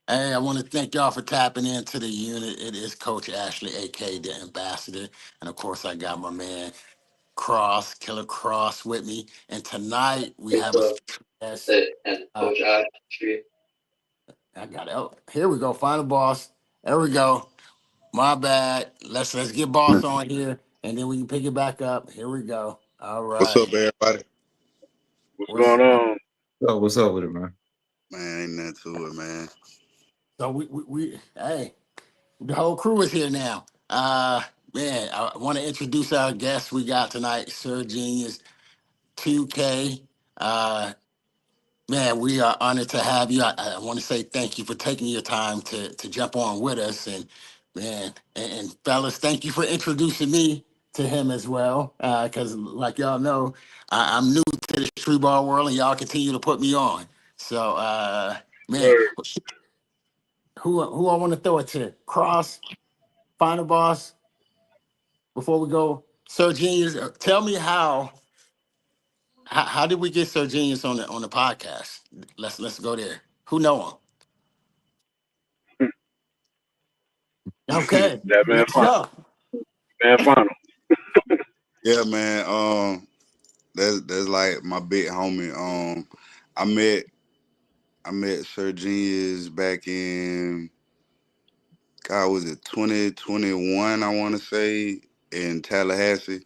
Hey, I want to thank y'all for tapping into the unit. It is Coach Ashley, aka the Ambassador, and of course, I got my man Cross, Killer Cross, with me. And tonight we have a special guest. And Uh, Coach Ashley. I got it. Oh, here we go. Final boss. There we go. My bad. Let's get boss on here, and then we can pick it back up. Here we go. All What's up, right. everybody? What's What's going on? Oh, what's up with it, man? Man, ain't nothing to it, man. so we hey, the whole crew is here now. Man, I want to introduce our guest we got tonight, Sir Genius 2K. Man, we are honored to have you. I want to say thank you for taking your time to jump on with us. And man, and fellas, thank you for introducing me to him as well. Because like y'all know, I'm new to the street ball world, and y'all continue to put me on. So, man, Sir. who I want to throw it to? Cross, Final Boss. Before we go, Sir Genius, tell me how did we get Sir Genius on the podcast? Let's go there. Who know him? Okay, That man let's final. go. Man final. Yeah, man. That's like my big homie. I met I met Sir Genius back in, God, was it 2021? I want to say, in Tallahassee.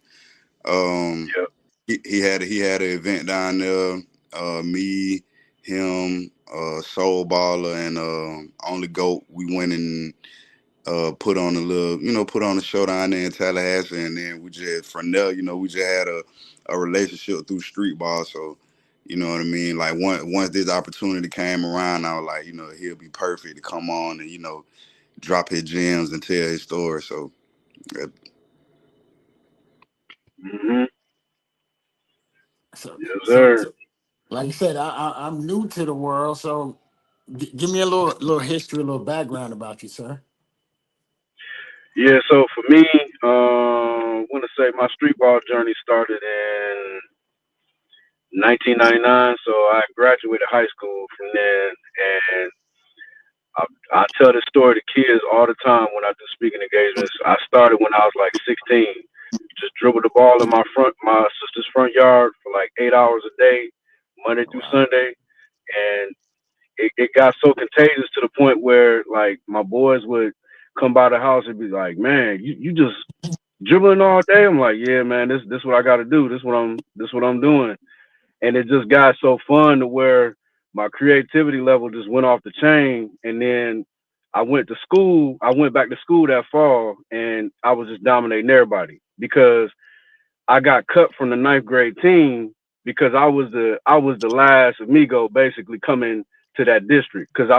Um, Yep. he had an event down there. Me, him, Soul Baller, and Only Goat. We went and put on a little, put on a show down there in Tallahassee, and then we just from there, we just had a relationship through street ball. So, you know what I mean? Like once this opportunity came around, I was like, he'll be perfect to come on and drop his gems and tell his story. So, uh, Hmm. So, Yes, so, sir. so, like I said, I'm new to the world. So, give me a little history, a little background about you, sir. Yeah. So for me, I want to say my street ball journey started in 1999. So I graduated high school from then, and I tell this story to kids all the time when I do speaking engagements. I started when I was like 16. Just dribbled the ball in my sister's front yard for like 8 hours a day, Monday through Wow. Sunday, and it got so contagious to the point where like my boys would come by the house and be like, "Man, you just dribbling all day." I'm like, "Yeah, man, this what I got to do. This what I'm doing." And it just got so fun to where my creativity level just went off the chain. And then I went to school. I went back to school that fall, and I was just dominating everybody because I got cut from the ninth grade team because I was the last amigo basically coming to that district because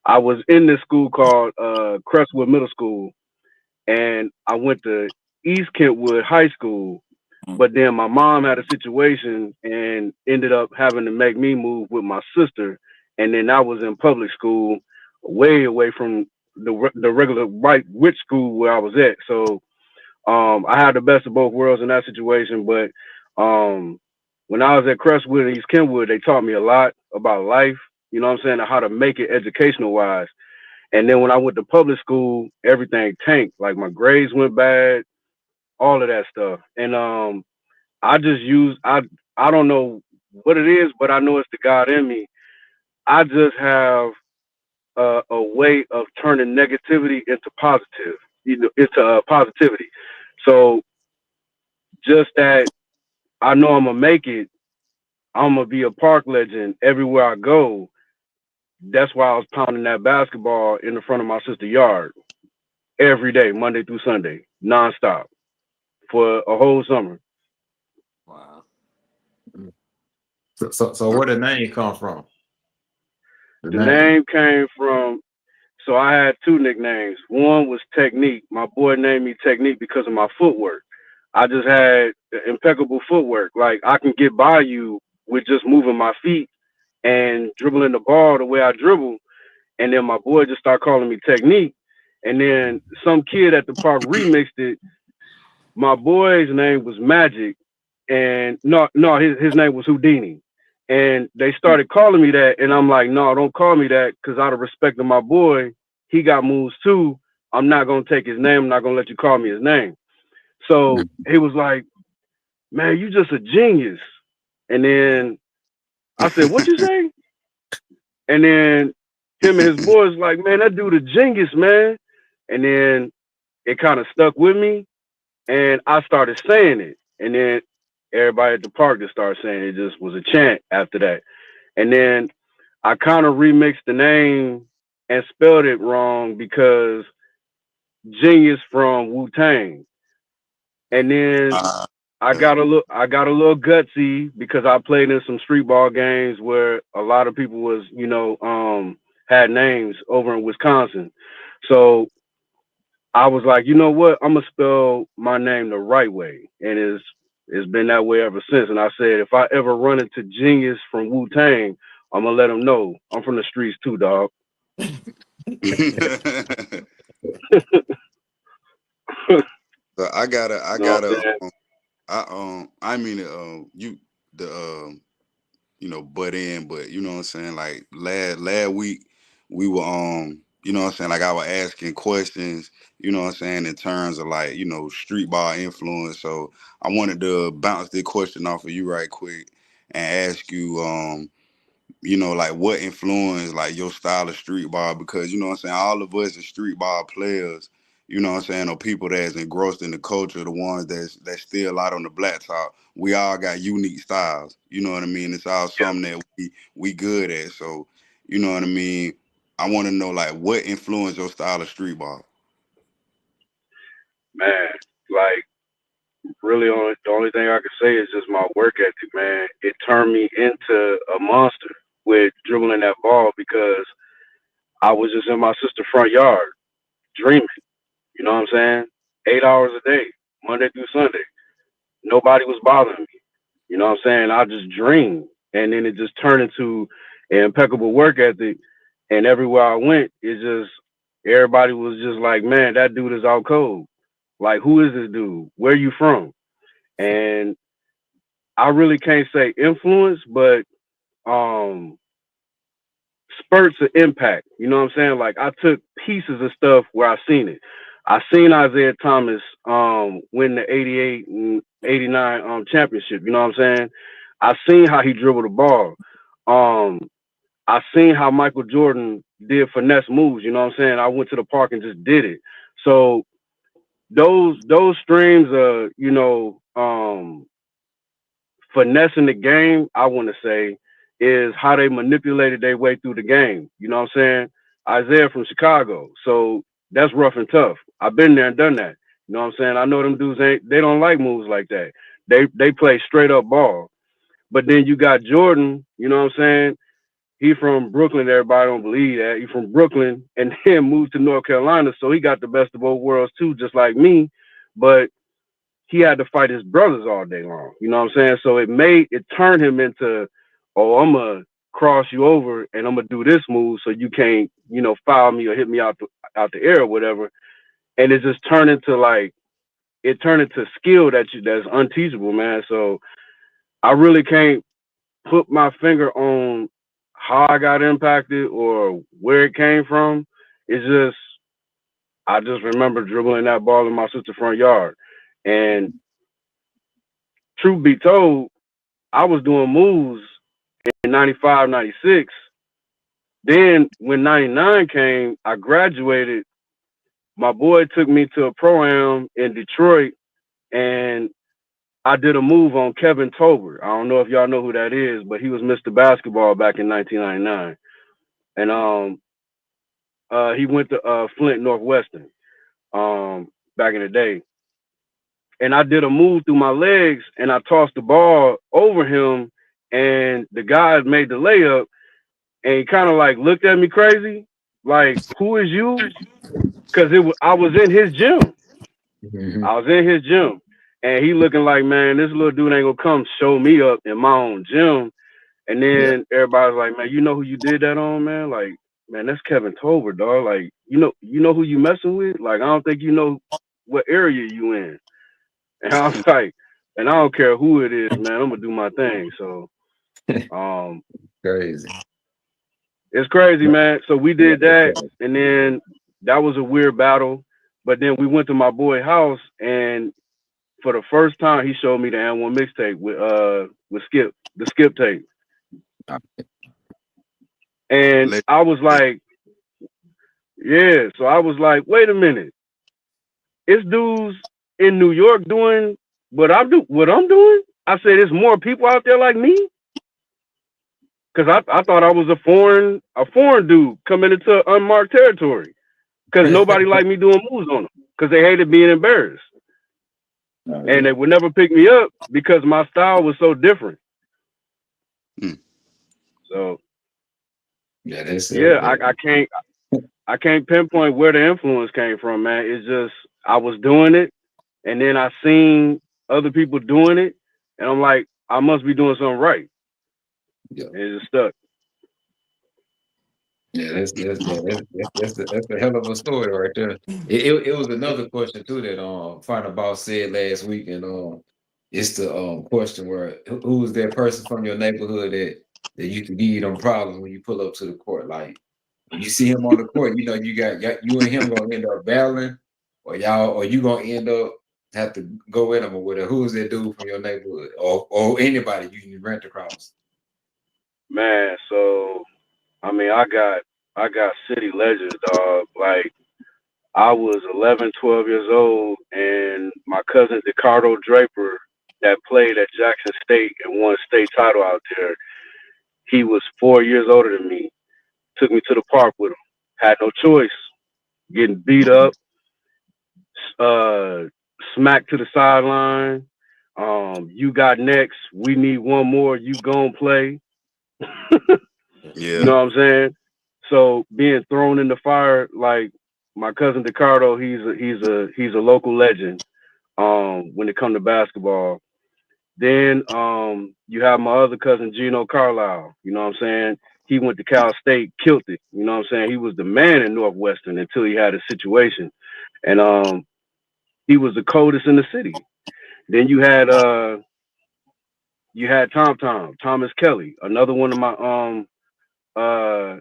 I was in this school called Crestwood Middle School, and I went to East Kentwood High School. But then my mom had a situation and ended up having to make me move with my sister, and then I was in public school, way away from the regular white rich school where I was at. So I had the best of both worlds in that situation. But um, when I was at Crestwood and East Kentwood, they taught me a lot about life. You know what I'm saying? And how to make it educational wise. And then when I went to public school, everything tanked. Like my grades went bad, all of that stuff. And I just use I don't know what it is, but I know it's the God in me. I just have a way of turning negativity into positive, into positivity. So just that I know I'm gonna make it. I'm gonna be a park legend everywhere I go. That's why I was pounding that basketball in the front of my sister's yard every day, Monday through Sunday, nonstop for a whole summer. Wow. So where the name come from? The The name. name came from, so I had two nicknames. One was Technique. My boy named me Technique because of my footwork. I just had impeccable footwork. Like I can get by you with just moving my feet and dribbling the ball the way I dribble. And then my boy just started calling me Technique. And then some kid at the park remixed it. My boy's name was Magic, and no, his name was Houdini. And they started calling me that, and I'm like, no, don't call me that, because out of respect to my boy, he got moves too. I'm not gonna take his name. I'm not gonna let you call me his name. So he was like, man, you just a genius. And then I said, what you say? And then him and his boys like, man, that dude a genius, man. And then it kind of stuck with me, and I started saying it. And then everybody at the park just started saying it. Just was a chant after that. And then I kind of remixed the name and spelled it wrong because Genius from Wu Tang. And then uh, I got a little gutsy because I played in some street ball games where a lot of people was, had names over in Wisconsin. So I was like, you know what? I'm gonna spell my name the right way, and it's been that way ever since. And I said, if I ever run into Genius from Wu Tang, I'm gonna let him know I'm from the streets too, dog. You so I know what I'm gotta, saying? I mean, you, the, butt in, but you know what I'm saying? Like last week we were, you know what I'm saying? Like I was asking questions, you know what I'm saying, in terms of like, street ball influence. So I wanted to bounce this question off of you right quick and ask you, like what influenced like your style of street ball, because you know what I'm saying, all of us as street ball players, you know what I'm saying, or people that's engrossed in the culture, the ones that's still out on the black top, we all got unique styles. You know what I mean? It's all Yeah, something that we good at. So, you know what I mean? I want to know like what influenced your style of street ball. man. Like really, the only thing I can say is just my work ethic, man. It turned me into a monster with dribbling that ball because I was just in my sister's front yard dreaming. You know what I'm saying? 8 hours a day, Monday through Sunday. Nobody was bothering me. You know what I'm saying? I just dreamed. And then it just turned into an impeccable work ethic. And everywhere I went, it just, everybody was just like, man, that dude is out cold. Like, who is this dude? Where you from? And I really can't say influence, but um, spurts of impact. You know what I'm saying? Like I took pieces of stuff where I seen it. I seen Isaiah Thomas win the 88 and 89 championship, you know what I'm saying? I seen how he dribbled the ball. Um I seen how Michael Jordan did finesse moves, you know what I'm saying? I went to the park and just did it. So those streams of, finessing the game, I want to say, is how they manipulated their way through the game. You know what I'm saying? Isaiah from Chicago, so that's rough and tough. I've been there and done that. You know what I'm saying? I know them dudes they don't like moves like that. They play straight up ball. But then you got Jordan. You know what I'm saying? He from Brooklyn. Everybody don't believe that he from Brooklyn, and then moved to North Carolina. So he got the best of both worlds too, just like me. But he had to fight his brothers all day long. You know what I'm saying? So it turned him into, oh, I'm gonna cross you over and I'm gonna do this move so you can't, foul me or hit me out the air or whatever. And it just turned into like it turned into skill that's unteachable, man. So I really can't put my finger on how I got impacted or where it came from. It's just I just remember dribbling that ball in my sister's front yard. And truth be told, I was doing moves in 95, 96. Then when 99 came, I graduated. My boy took me to a pro-am in Detroit, and I did a move on Kevin Tolbert. I don't know if y'all know who that is, but he was Mr. Basketball back in 1999. And he went to Flint Northwestern back in the day. And I did a move through my legs, and I tossed the ball over him, and the guy made the layup, and he kind of like looked at me crazy, like, "Who is you?" Because I was in his gym. Mhm. I was in his gym, and he looking like, man, this little dude ain't gonna come show me up in my own gym. And Yeah. then everybody's like, man, you know who you did that on, man? Like, man, that's Kevin Tolbert, dog. Like, you know who you messing with? Like, I don't think you know what area you in. And I was like, and I don't care who it is, man. I'm gonna do my thing. So Um, Crazy. it's crazy, man. So we did that, and then that was a weird battle. But then we went to my boy house, and for the first time, he showed me the N1 mixtape with Skip, the Skip tape, and Let I was like, yeah. So I was like, wait a minute, it's dudes in New York doing what I'm doing. I said, there's more people out there like me. Cause I thought I was a foreign dude coming into unmarked territory. Cause nobody liked me doing moves on them. Cause they hated being embarrassed. And they would never pick me up because my style was so different. So Yeah, that's yeah, I can't pinpoint where the influence came from, man. It's just I was doing it, and then I seen other people doing it, and I'm like, I must be doing something right. yeah. And it just stuck. Yeah, that's a hell of a story right there. It was another question too that Final Boss said last week, and it's the question where who was that person from your neighborhood that used to give you them problems when you pull up to the court? Like when you see him on the court, you know you got you and him gonna end up battling, or you gonna end up have to go with him or whatever. Who was that dude from your neighborhood, or anybody you can rent across? Man, so I mean, I got city legends, dog. Like I was 11, 12 years old, and my cousin Ricardo Draper, that played at Jackson State and won state title out there. He was 4 years older than me. Took me to the park with him. Had no choice. Getting beat up, uh, smacked to the sideline. You got next. We need one more. You gon' play. You yeah. know what I'm saying? So being thrown in the fire, like my cousin Ricardo, he's a local legend. When it comes to basketball, then you have my other cousin Gino Carlisle. You know what I'm saying? He went to Cal State, killed it. You know what I'm saying? He was the man in Northwestern until he had a situation, and he was the coldest in the city. Then you had Thomas Kelly, another one of my uh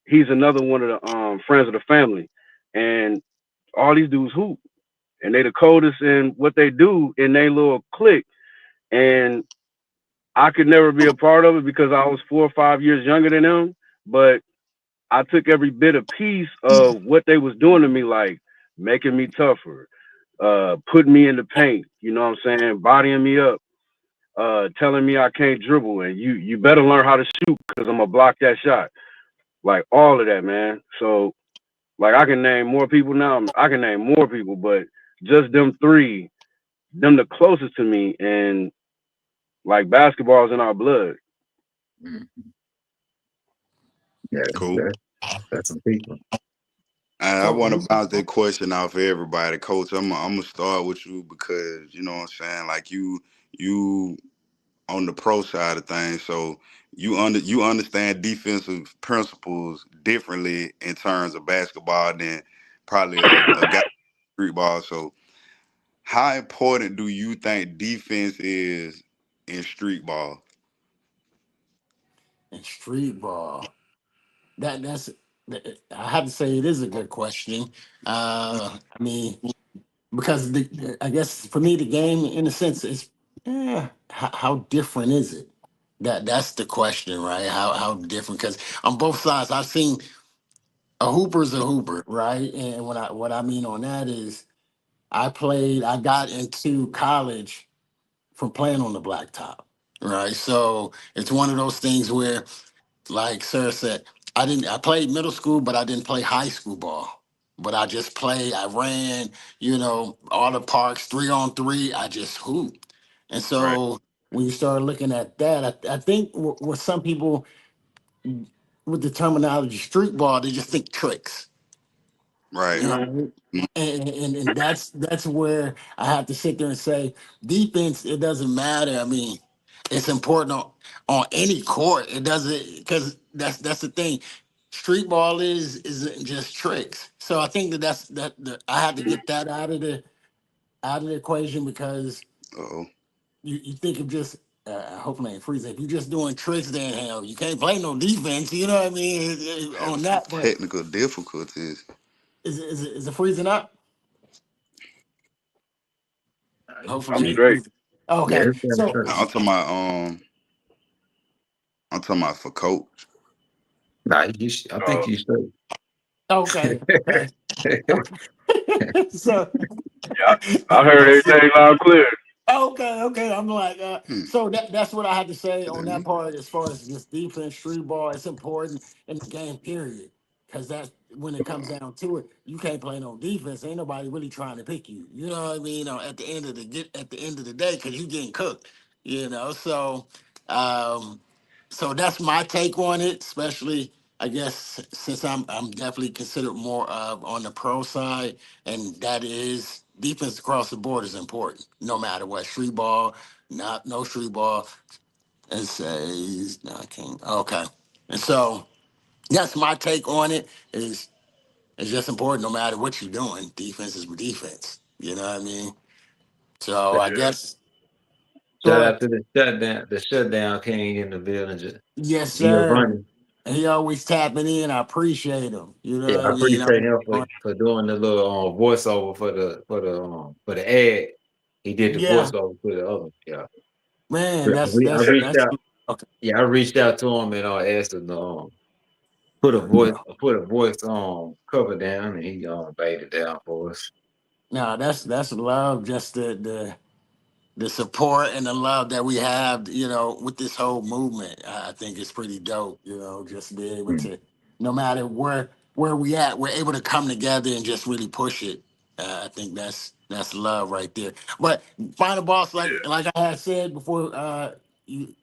he's another one of the friends of the family, and all these dudes hoop, and they the coldest in what they do in their little clique, and I could never be a part of it because I was 4 or 5 years younger than them, but I took every bit of piece of what they was doing to me, like making me tougher, putting me in the paint, you know what I'm saying, bodying me up, telling me I can't dribble and you better learn how to shoot because I'm gonna block that shot. Like all of that, man. So like I can name more people now. I can name more people, but just them three, them the closest to me, and like basketball's in our blood. Mm. Yeah, Cool. that's some people. I So want to bounce that question off of everybody, Coach. I'm gonna start with you because you know what I'm saying. Like you on the pro side of things, so you understand defensive principles differently in terms of basketball than probably a guy street ball. So, how important do you think defense is in street ball? in street ball, I have to say it is a good question. I mean, because I guess for me the game in a sense is how different is it? That's the question, right? How different? Because on both sides, I've seen a hooper's a hooper, right? And what I mean on that is I got into college from playing on the blacktop, right? So it's one of those things where, like Sarah said, I played middle school, but I didn't play high school ball. But I just played, I ran, all the parks, 3-on-3, I just hooped. And Right, so when you start looking at that, I think what some people with the terminology street ball, they just think tricks. right, Hmm. Right. And that's where I have to sit there and say defense, it doesn't matter. I mean, it's important on any court. It doesn't, because that's the thing. Street ball isn't just tricks. So I think I had to get that out of the equation because oh, you think of just hopefully ain't freezing. If you're just doing tricks, then hell, you can't play no defense. You know what I mean? Having On some that, but technical difficulties. is it freezing up? Hopefully, I'm it Yeah, ain't straight. freezing. yeah, Okay, it's kind of so true. No, I'm talking about for coach. Nah, I think you should. okay, okay, okay. So Yeah, I heard everything loud and clear. okay, okay. I'm like, Hmm. so that's what I had to say Is that on that me? part as far as just defense, street ball. It's important in the game, period. Because that's when it comes down to it. You can't play no defense. Ain't nobody really trying to pick you. You know what I mean? At the end of the day, because you getting cooked. You know, um, so that's my take on it. Especially, I guess, since I'm definitely considered more of on the pro side, and that is defense across the board is important, no matter what. Street ball, not no street ball. It says no, I can't. Okay, and so that's my take on it. Is it's just important, no matter what you're doing. Defense is defense. You know what I mean? So I Yeah. guess go Shout ahead. out to the shutdown. The shutdown king in the building. Yes, sir. Giovanni. He always tapping in. I appreciate him. You know Yeah, what I I mean? appreciate him for doing the little voiceover for the ad. He did the Yeah, voiceover for the other. Yeah, man. That's I that's reached that's out. okay. Yeah, I reached out to him and asked him to put a voice cover down, and he laid it down for us. No, that's love. Just the support and the love that we have, with this whole movement. I think it's pretty dope, just be able Mm. to, no matter where we at, we're able to come together and just really push it. I think that's love right there. But final boss, like I had said before, you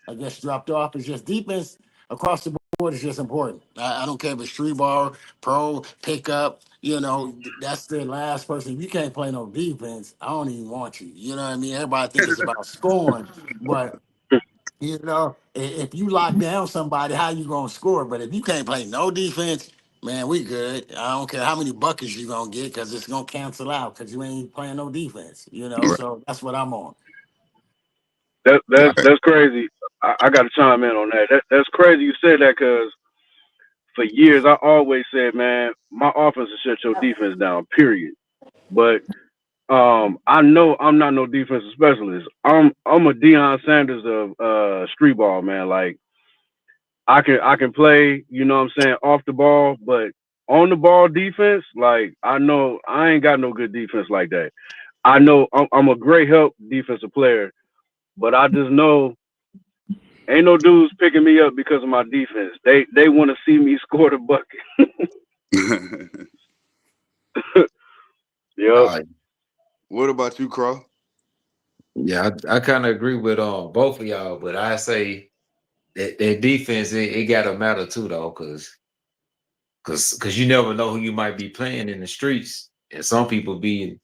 I guess dropped off, is just defense across the board is just important. I don't care if it's street ball, pro, pickup. That's the last person. If you can't play no defense, I don't even want you. You know what I mean? Everybody think it's about scoring, but if you lock down somebody, how you gonna score? But if you can't play no defense, man, we good. I don't care how many buckets you gonna get because it's gonna cancel out because you ain't playing no defense. Right. So that's what I'm on. That that's Right. that's crazy. I got to chime in on that. That's crazy you said that because for years I always said, man, my offense will shut your defense down. Period. But I know I'm not no defensive specialist. I'm a Deion Sanders of street ball, man. Like I can play, you know what I'm saying, off the ball, but on the ball defense, like I know I ain't got no good defense like that. I know I'm a great help defensive player, but I just know ain't no dudes picking me up because of my defense. They want to see me score the bucket. Yep. Uh, What about you, Crow? yeah, I kind of agree with both of y'all, but I say that defense it got to matter too though, because you never know who you might be playing in the streets, and some people be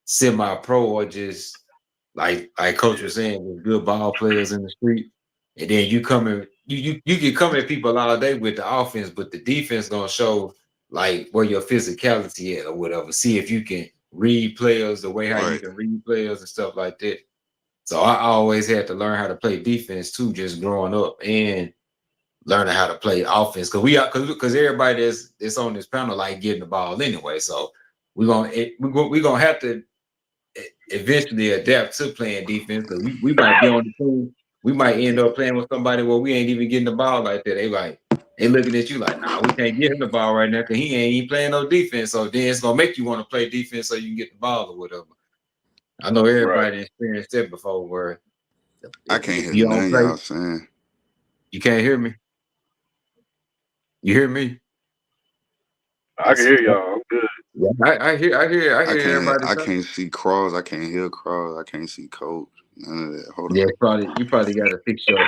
semi-pro or just like Coach was saying, with good ball players in the street, and then you can come at people all day with the offense, but the defense gonna show like where your physicality at or whatever. See if you can read players the way how you Right. can read players and stuff like that. So I always had to learn how to play defense too, just growing up and learning how to play offense because everybody that's on this panel like getting the ball anyway. So we're gonna have to eventually adapt to playing defense because we might be on the team. We might end up playing with somebody where we ain't even getting the ball like that. They looking at you like, nah, we can't get him the ball right now because he ain't even playing no defense. So then it's gonna make you want to play defense so you can get the ball or whatever. I know Right. everybody experienced that before where I can't if hear you don't none play, y'all saying. you can't hear me. You hear me? I can It's, hear y'all. I'm good. Yeah, I hear everybody I say. can't see Cross. I can't hear Cross. I can't see Coach. None of that. Hold Yeah, on. you probably got to fix your.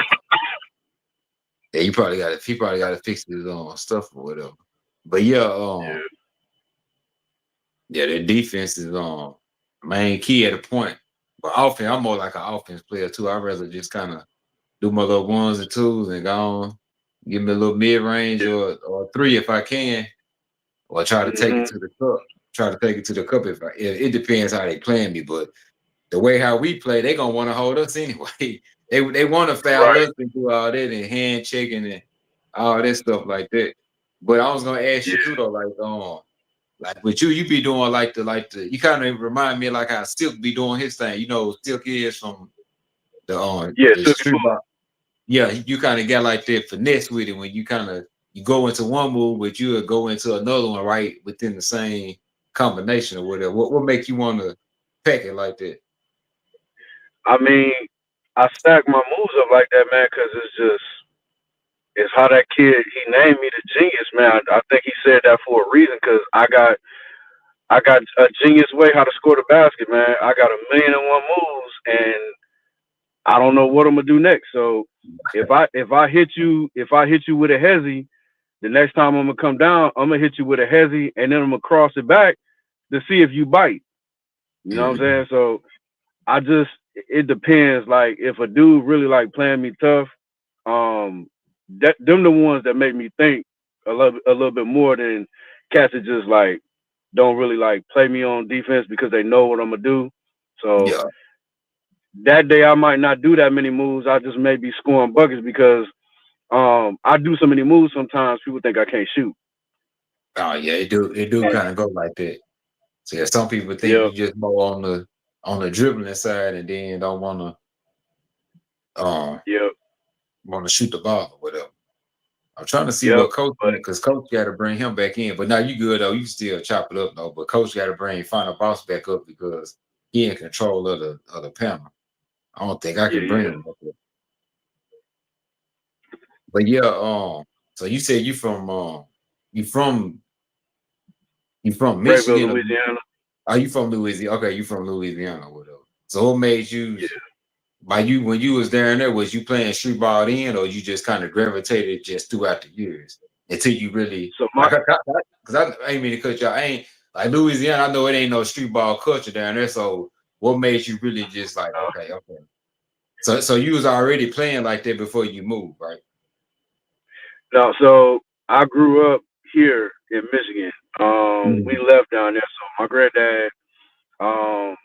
Yeah, he probably got to fix his stuff or whatever. But yeah, yeah, their defense is main key at a point. But offense, I'm more like an offense player too. I'd rather just kind of do my little ones and twos and go on, give me a little mid range Yeah. or three if I can, or try to take it Hmm. to the cup. Try to take it to the cup if it depends how they playing me. But the way how we play, they gonna want to hold us anyway. They want to foul Right. us and do all that and hand checking and all that stuff like that. But I was gonna ask Yeah. you too though, like with you be doing like the you kind of remind me of like how Silk be doing his thing. You know, Silk is from Yeah. the Silky street Smooth. ball. Yeah, you kind of got like that finesse with it when you kind of you go into one move, but you would go into another one right within the same combination or whatever. What make you want to pack it like that? I mean, I stack my moves up like that, man, because it's how that kid he named me the genius, man. I think he said that for a reason, because I got a genius way how to score the basket, man. I got 1,000,001 moves, and I don't know what I'm gonna do next. So if I hit you with a hezzy, the next time I'm gonna come down, I'm gonna hit you with a hezzy, and then I'm gonna cross it back to see if you bite. You know what I'm Mhm. saying? So it depends. Like if a dude really like playing me tough, them the ones that make me think a little bit more than cats that just like don't really like play me on defense because they know what I'm gonna do. So Yeah. that day I might not do that many moves. I just may be scoring buckets because I do so many moves sometimes people think I can't shoot. Oh yeah, it do And, kind of go like that. So yeah, some people think yep, you just more on the dribbling side and then don't um yep, want to shoot the ball or whatever. I'm trying to see yep. what coach But because coach got to bring him back in. But now you good though. You still chop it up though. But coach got to bring final boss back up because he in control of the panel. I don't think I yeah, can bring yeah. him up there. But yeah, so you said you from you from Rayville, Michigan or Louisiana. are you from Louisiana? Okay, you from Louisiana or whatever. So what made you Yeah. by you when you was down there, was you playing street ball then or you just kind of gravitated just throughout the years until you really So my like because I ain't mean to cut you. I ain't like Louisiana, I know it ain't no street ball culture down there. So what made you really just like, okay, okay. So you was already playing like that before you moved, right? no, so I grew up here in Michigan. We Mhm. left down there. So my granddad, um,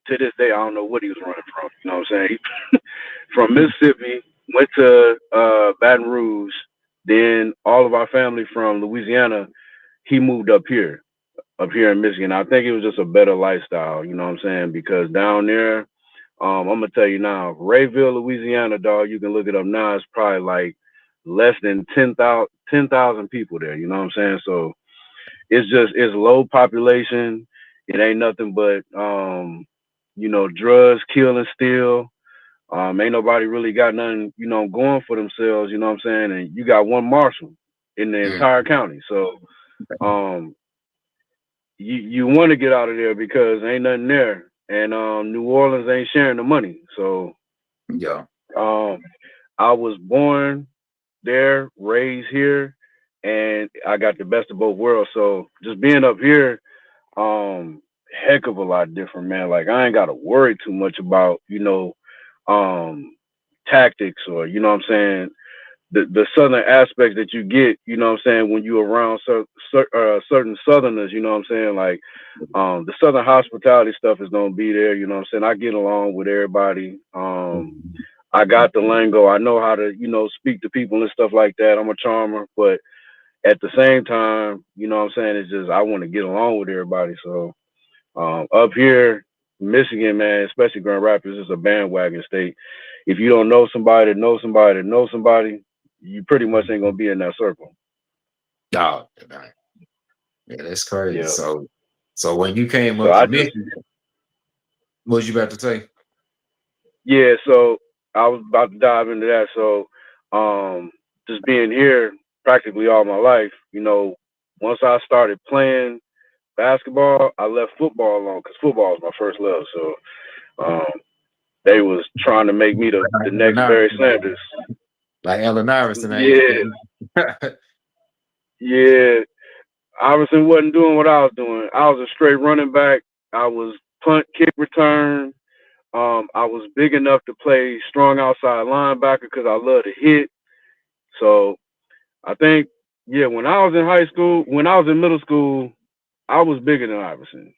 to this day, I don't know what he was running from. You know what I'm saying? From Mississippi, went to Baton Rouge. Then all of our family from Louisiana, he moved up here in Michigan. I think it was just a better lifestyle. You know what I'm saying? Because down there, I'm gonna tell you now, Rayville, Louisiana, dog. You can look it up now. It's probably like less than 10,000 people there. You know what I'm saying? So it's low population. It ain't nothing but drugs, kill and steal. Ain't nobody really got nothing, going for themselves, you know what I'm saying? And you got one marshal in the Mhm. entire county. So um you want to get out of there because ain't nothing there. And New Orleans ain't sharing the money. So Yeah. um I was born there, raised here, and I got the best of both worlds. So just being up here, um, heck of a lot different, man. Like I ain't gotta worry too much about, um tactics or the southern aspects that you get, when you around certain southerners, you know what I'm saying? Like the southern hospitality stuff is gonna be there, you know what I'm saying? I get along with everybody. Mhm. I got the lingo. I know how to, speak to people and stuff like that. I'm a charmer, but at the same time, you know what I'm saying? It's just I want to get along with everybody. So up here, Michigan, man, especially Grand Rapids, is a bandwagon state. If you don't know somebody, know somebody, know somebody, you pretty much ain't gonna be in that circle. Oh, yeah, that's crazy. Yeah. So when you came So up to I just Michigan, what was you about to say? yeah. So I was about to dive into that. So just being here practically all my life, once I started playing basketball, I left football alone because football was my first love. So um, they was trying to make me the Like next Allen Barry Iverson, Sanders. like Allen Iverson ain't. Yeah, yeah. Iverson wasn't doing what I was doing. I was a straight running back. I was punt, kick, return. I was big enough to play strong outside linebacker because I love to hit. So I think, yeah, when I was in high school, when I was in middle school, I was bigger than Iverson.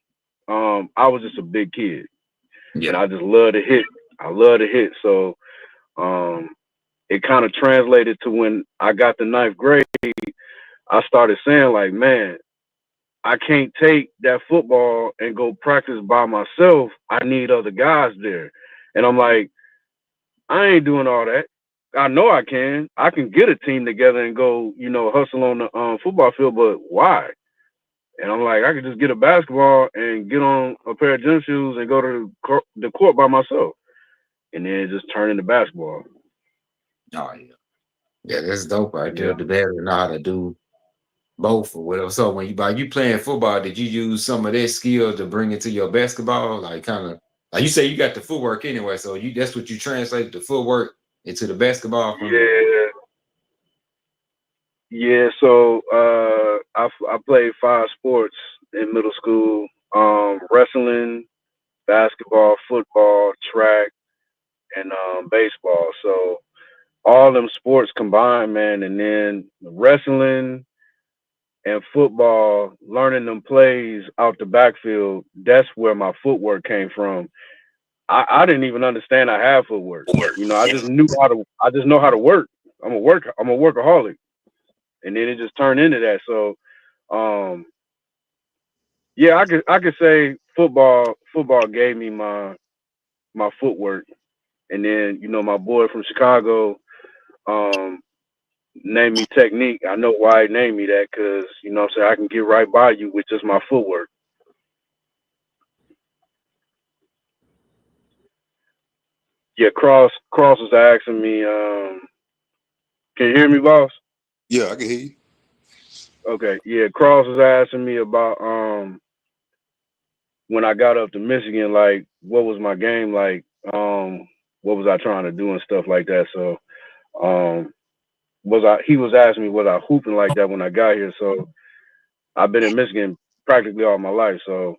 I was just a big kid. and Yeah. I just love to hit. I love to hit. So it kind of translated to when I got the ninth grade. I started saying like, man, I can't take that football and go practice by myself. I need other guys there. And I'm like, I ain't doing all that. I know I can. I can get a team together and go, hustle on the football field, but why? And I'm like, I could just get a basketball and get on a pair of gym shoes and go to the court by myself. And then just turn into basketball. Oh yeah. Yeah, that's dope right Yeah. there. The better know how to do both or whatever. So when you playing football, did you use some of that skill to bring it to your basketball? Like kind of like you say you got the footwork anyway, so that's what you translate the footwork into the basketball from the Yeah. Yeah. So I played 5 sports in middle school. Wrestling, basketball, football, track, and baseball. So all them sports combined, man, and then wrestling and football, learning them plays out the backfield, that's where my footwork came from. I didn't even understand I had footwork. I just know how to work. I'm a workaholic. And then it just turned into that. So yeah, I could say football gave me my footwork. And then, my boy from Chicago, um, named me Technique. I know why he named me that because, what I'm saying, I can get right by you with just my footwork. Yeah, Cross was asking me, can you hear me, boss? Yeah, I can hear you. Okay, yeah, Cross was asking me about when I got up to Michigan, like what was my game like, what was I trying to do and stuff like that. So um he was asking me was I hooping like that when I got here. So I've been in Michigan practically all my life. So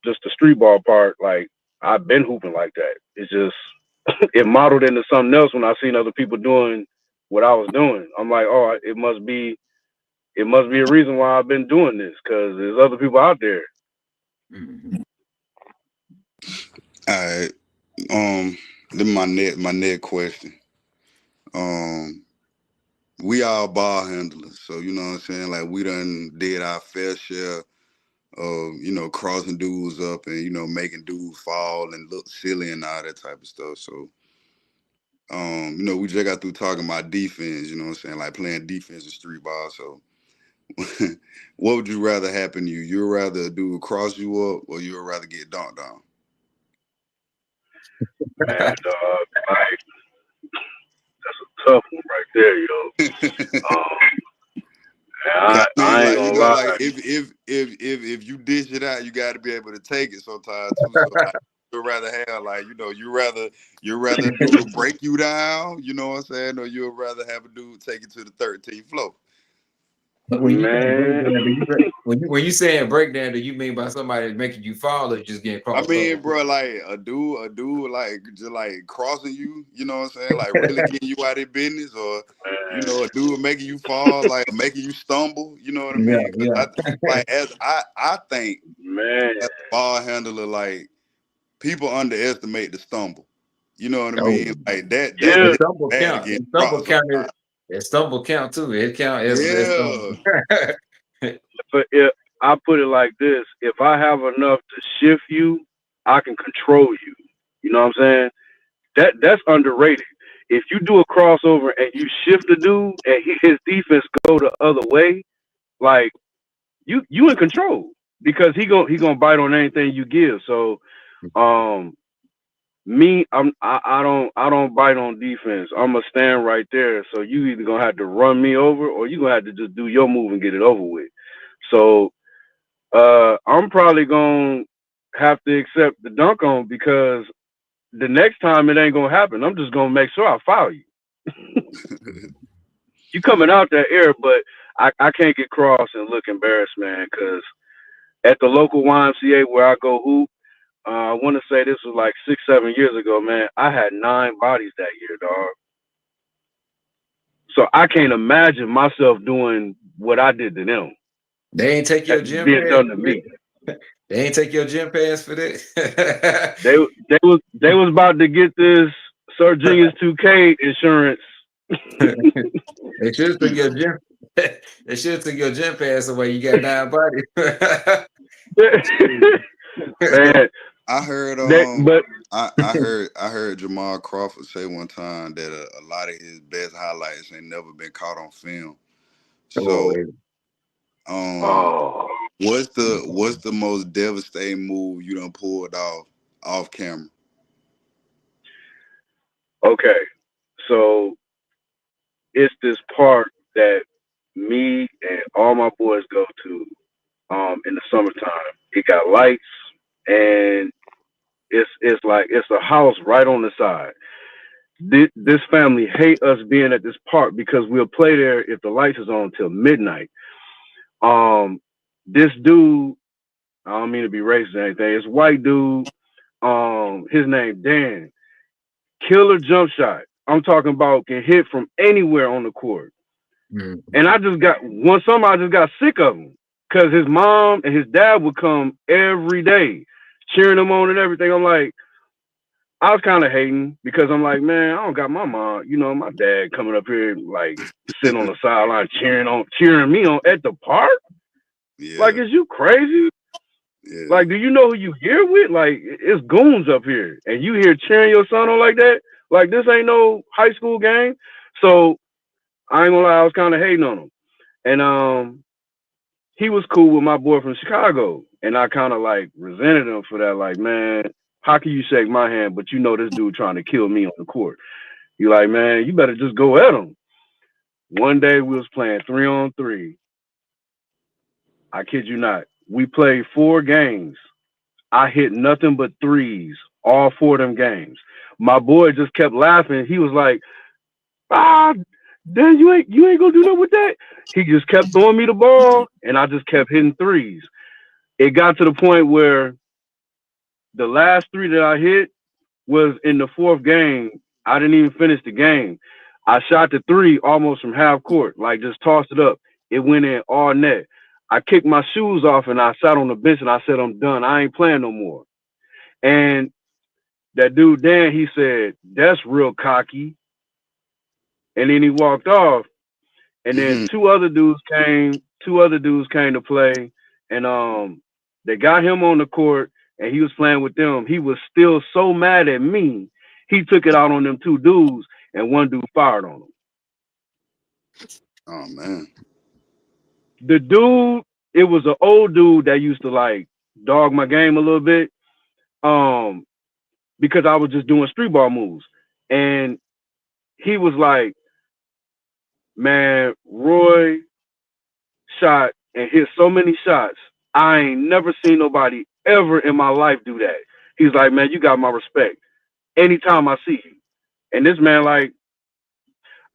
just the street ball part, like I've been hooping like that. It's just it modeled into something else when I seen other people doing what I was doing. I'm like, oh, it must be a reason why I've been doing this because there's other people out there. Mhm. All right. Then my next question. Um, we all ball handlers, so you know what I'm saying. Like we done did our fair share of crossing dudes up and making dudes fall and look silly and all that type of stuff. So we just got through talking about defense. You know what I'm saying, like playing defense in street ball. So what would you rather happen to you? You'd rather a dude cross you up, or you'd rather get dunked on? Man, dog, like that's a tough one right there, yo. Um, Yeah, I mean, I ain't like gonna lie. like if you dish it out, you got to be able to take it sometimes too. So like, you'd rather have like you rather a dude break you down, you know what I'm saying, or you'd rather have a dude take it to the 13th floor. When you saying Man, breakdown, when you saying breakdown, do you mean by somebody making you fall or just getting I crossed mean, over? bro, like a dude, like just like crossing you, you know what I'm saying, like really getting you out of business, or a dude making you fall, like making you stumble, you know what I Yeah, mean? Because yeah. like as I think man, as a ball handler, like people underestimate the stumble. You know what I Oh, mean? Like that the yeah, gets stumble bad count. against The stumble drops count is sometimes. that stumble count too. It count as stumble. Yeah. but if I put it like this, if I have enough to shift you, I can control you. You know what I'm saying? That's underrated. If you do a crossover and you shift the dude and his defense go the other way, like you in control because he gonna bite on anything you give. So um me, I don't bite on defense. I'm gonna stand right there. So you either gonna have to run me over or you gonna have to just do your move and get it over with. So I'm probably gonna have to accept the dunk on because the next time it ain't gonna happen. I'm just gonna make sure I foul you. You coming out that air, but I can't get cross and look embarrassed, man. Because at the local YMCA where I go hoop, I want to say this was like 6, 7 years ago, man. I had 9 bodies that year, dog. So I can't imagine myself doing what I did to them They ain't take your gym being pad. done to me. They ain't take your gym pass for that. They was about to get this Sir Genius 2K insurance. They should have took your gym. They should have took your gym pass away. You got 9 bodies. Man, I heard but I heard Jamal Crawford say one time that a lot of his best highlights ain't never been caught on film. Oh, So um oh, what's the most devastating move you done pulled off camera? okay. So it's this park that me and all my boys go to in the summertime. It got lights and it's like it's a house right on the side. This family hate us being at this park because we'll play there if the lights is on till midnight. Um, this dude, I don't mean to be racist or anything. It's a white dude. His name Dan. Killer jump shot. I'm talking about can hit from anywhere on the court. And I just got one summer. I just got sick of him because his mom and his dad would come every day, cheering him on and everything. I'm like, I was kind of hating because I'm like, man, I don't got my mom, my dad coming up here like sitting on the sideline cheering me on at the park. Like, Yeah, is you crazy? yeah. Like, do you know who you here with? Like, it's goons up here, and you here cheering your son on like that? Like, this ain't no high school game. So I ain't gonna lie, I was kind of hating on him, and he was cool with my boy from Chicago, and I kind of like resented him for that. Like, man, how can you shake my hand, but you know this dude trying to kill me on the court? You like, man, you better just go at him. One day we was playing 3-on-3. I kid you not. We played 4 games. I hit nothing but threes all 4 of them games. My boy just kept laughing. He was like, "Ah, Dan, you ain't gonna do nothing with that." He just kept throwing me the ball, and I just kept hitting threes. It got to the point where the last 3 that I hit was in the 4th game. I didn't even finish the game. I shot the 3 almost from half court, like just tossed it up. It went in all net. I kicked my shoes off and I sat on the bench and I said, I'm done. I ain't playing no more. And that dude Dan, he said, that's real cocky. And then he walked off. And then two other dudes came to play. And they got him on the court and he was playing with them. He was still so mad at me. He took it out on them 2 dudes and one dude fired on him. Oh man. The dude, it was an old dude that used to like dog my game a little bit. Because I was just doing street ball moves. And he was like, man, Roy shot and hit so many shots. I ain't never seen nobody ever in my life do that. He's like, man, you got my respect anytime I see you. And this man, like,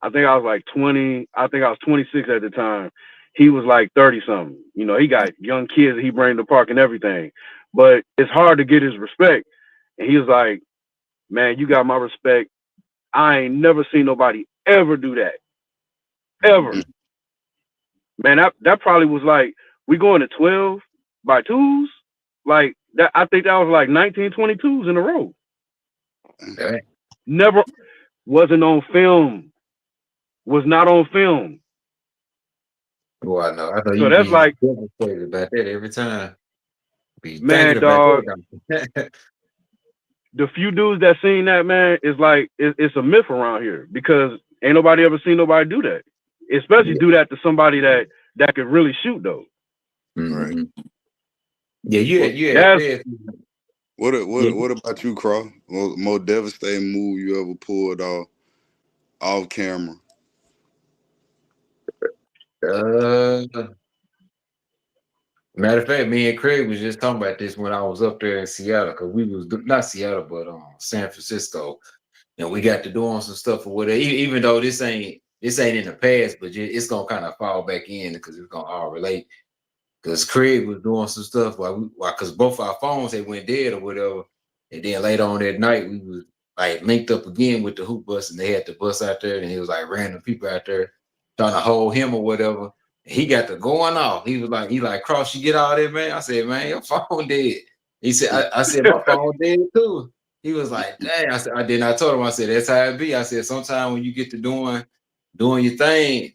I think I was like 20. I think I was 26 at the time. He was like 30 something. He got young kids that he bring to the park and everything. But it's hard to get his respect. And he was like, man, you got my respect. I ain't never seen nobody ever do that. Ever. Man, that probably was like, we going to 12 by 2s. Like that, I think that was like 1922s in a row. Okay. Never wasn't on film. Was not on film. Well, I know. I know So you that's be like, devastated about that every time. Be man, thinking about dog. that. The few dudes that seen that, man, is like it's a myth around here because ain't nobody ever seen nobody do that. Especially do that to somebody that could really shoot though. Right. Yeah, you had That's said. What about you, Cross? Most devastating move you ever pulled off camera? Matter of fact, me and Craig was just talking about this when I was up there in Seattle, because we was not Seattle, but San Francisco, and we got to doing some stuff or whatever. Even though this ain't in the past, but it's gonna kind of fall back in because it's gonna all relate. Because Craig was doing some stuff because both our phones had went dead or whatever, and then later on that night we was like linked up again with the hoop bus, and they had the bus out there, and it was like random people out there trying to hold him or whatever. He got the going off. He like, Cross, you get all that, man. I said, man, your phone dead. He said, I said, my phone dead too. He was like, dang. I said, I told him, I said, that's how it be. I said, sometimes when you get to doing your thing,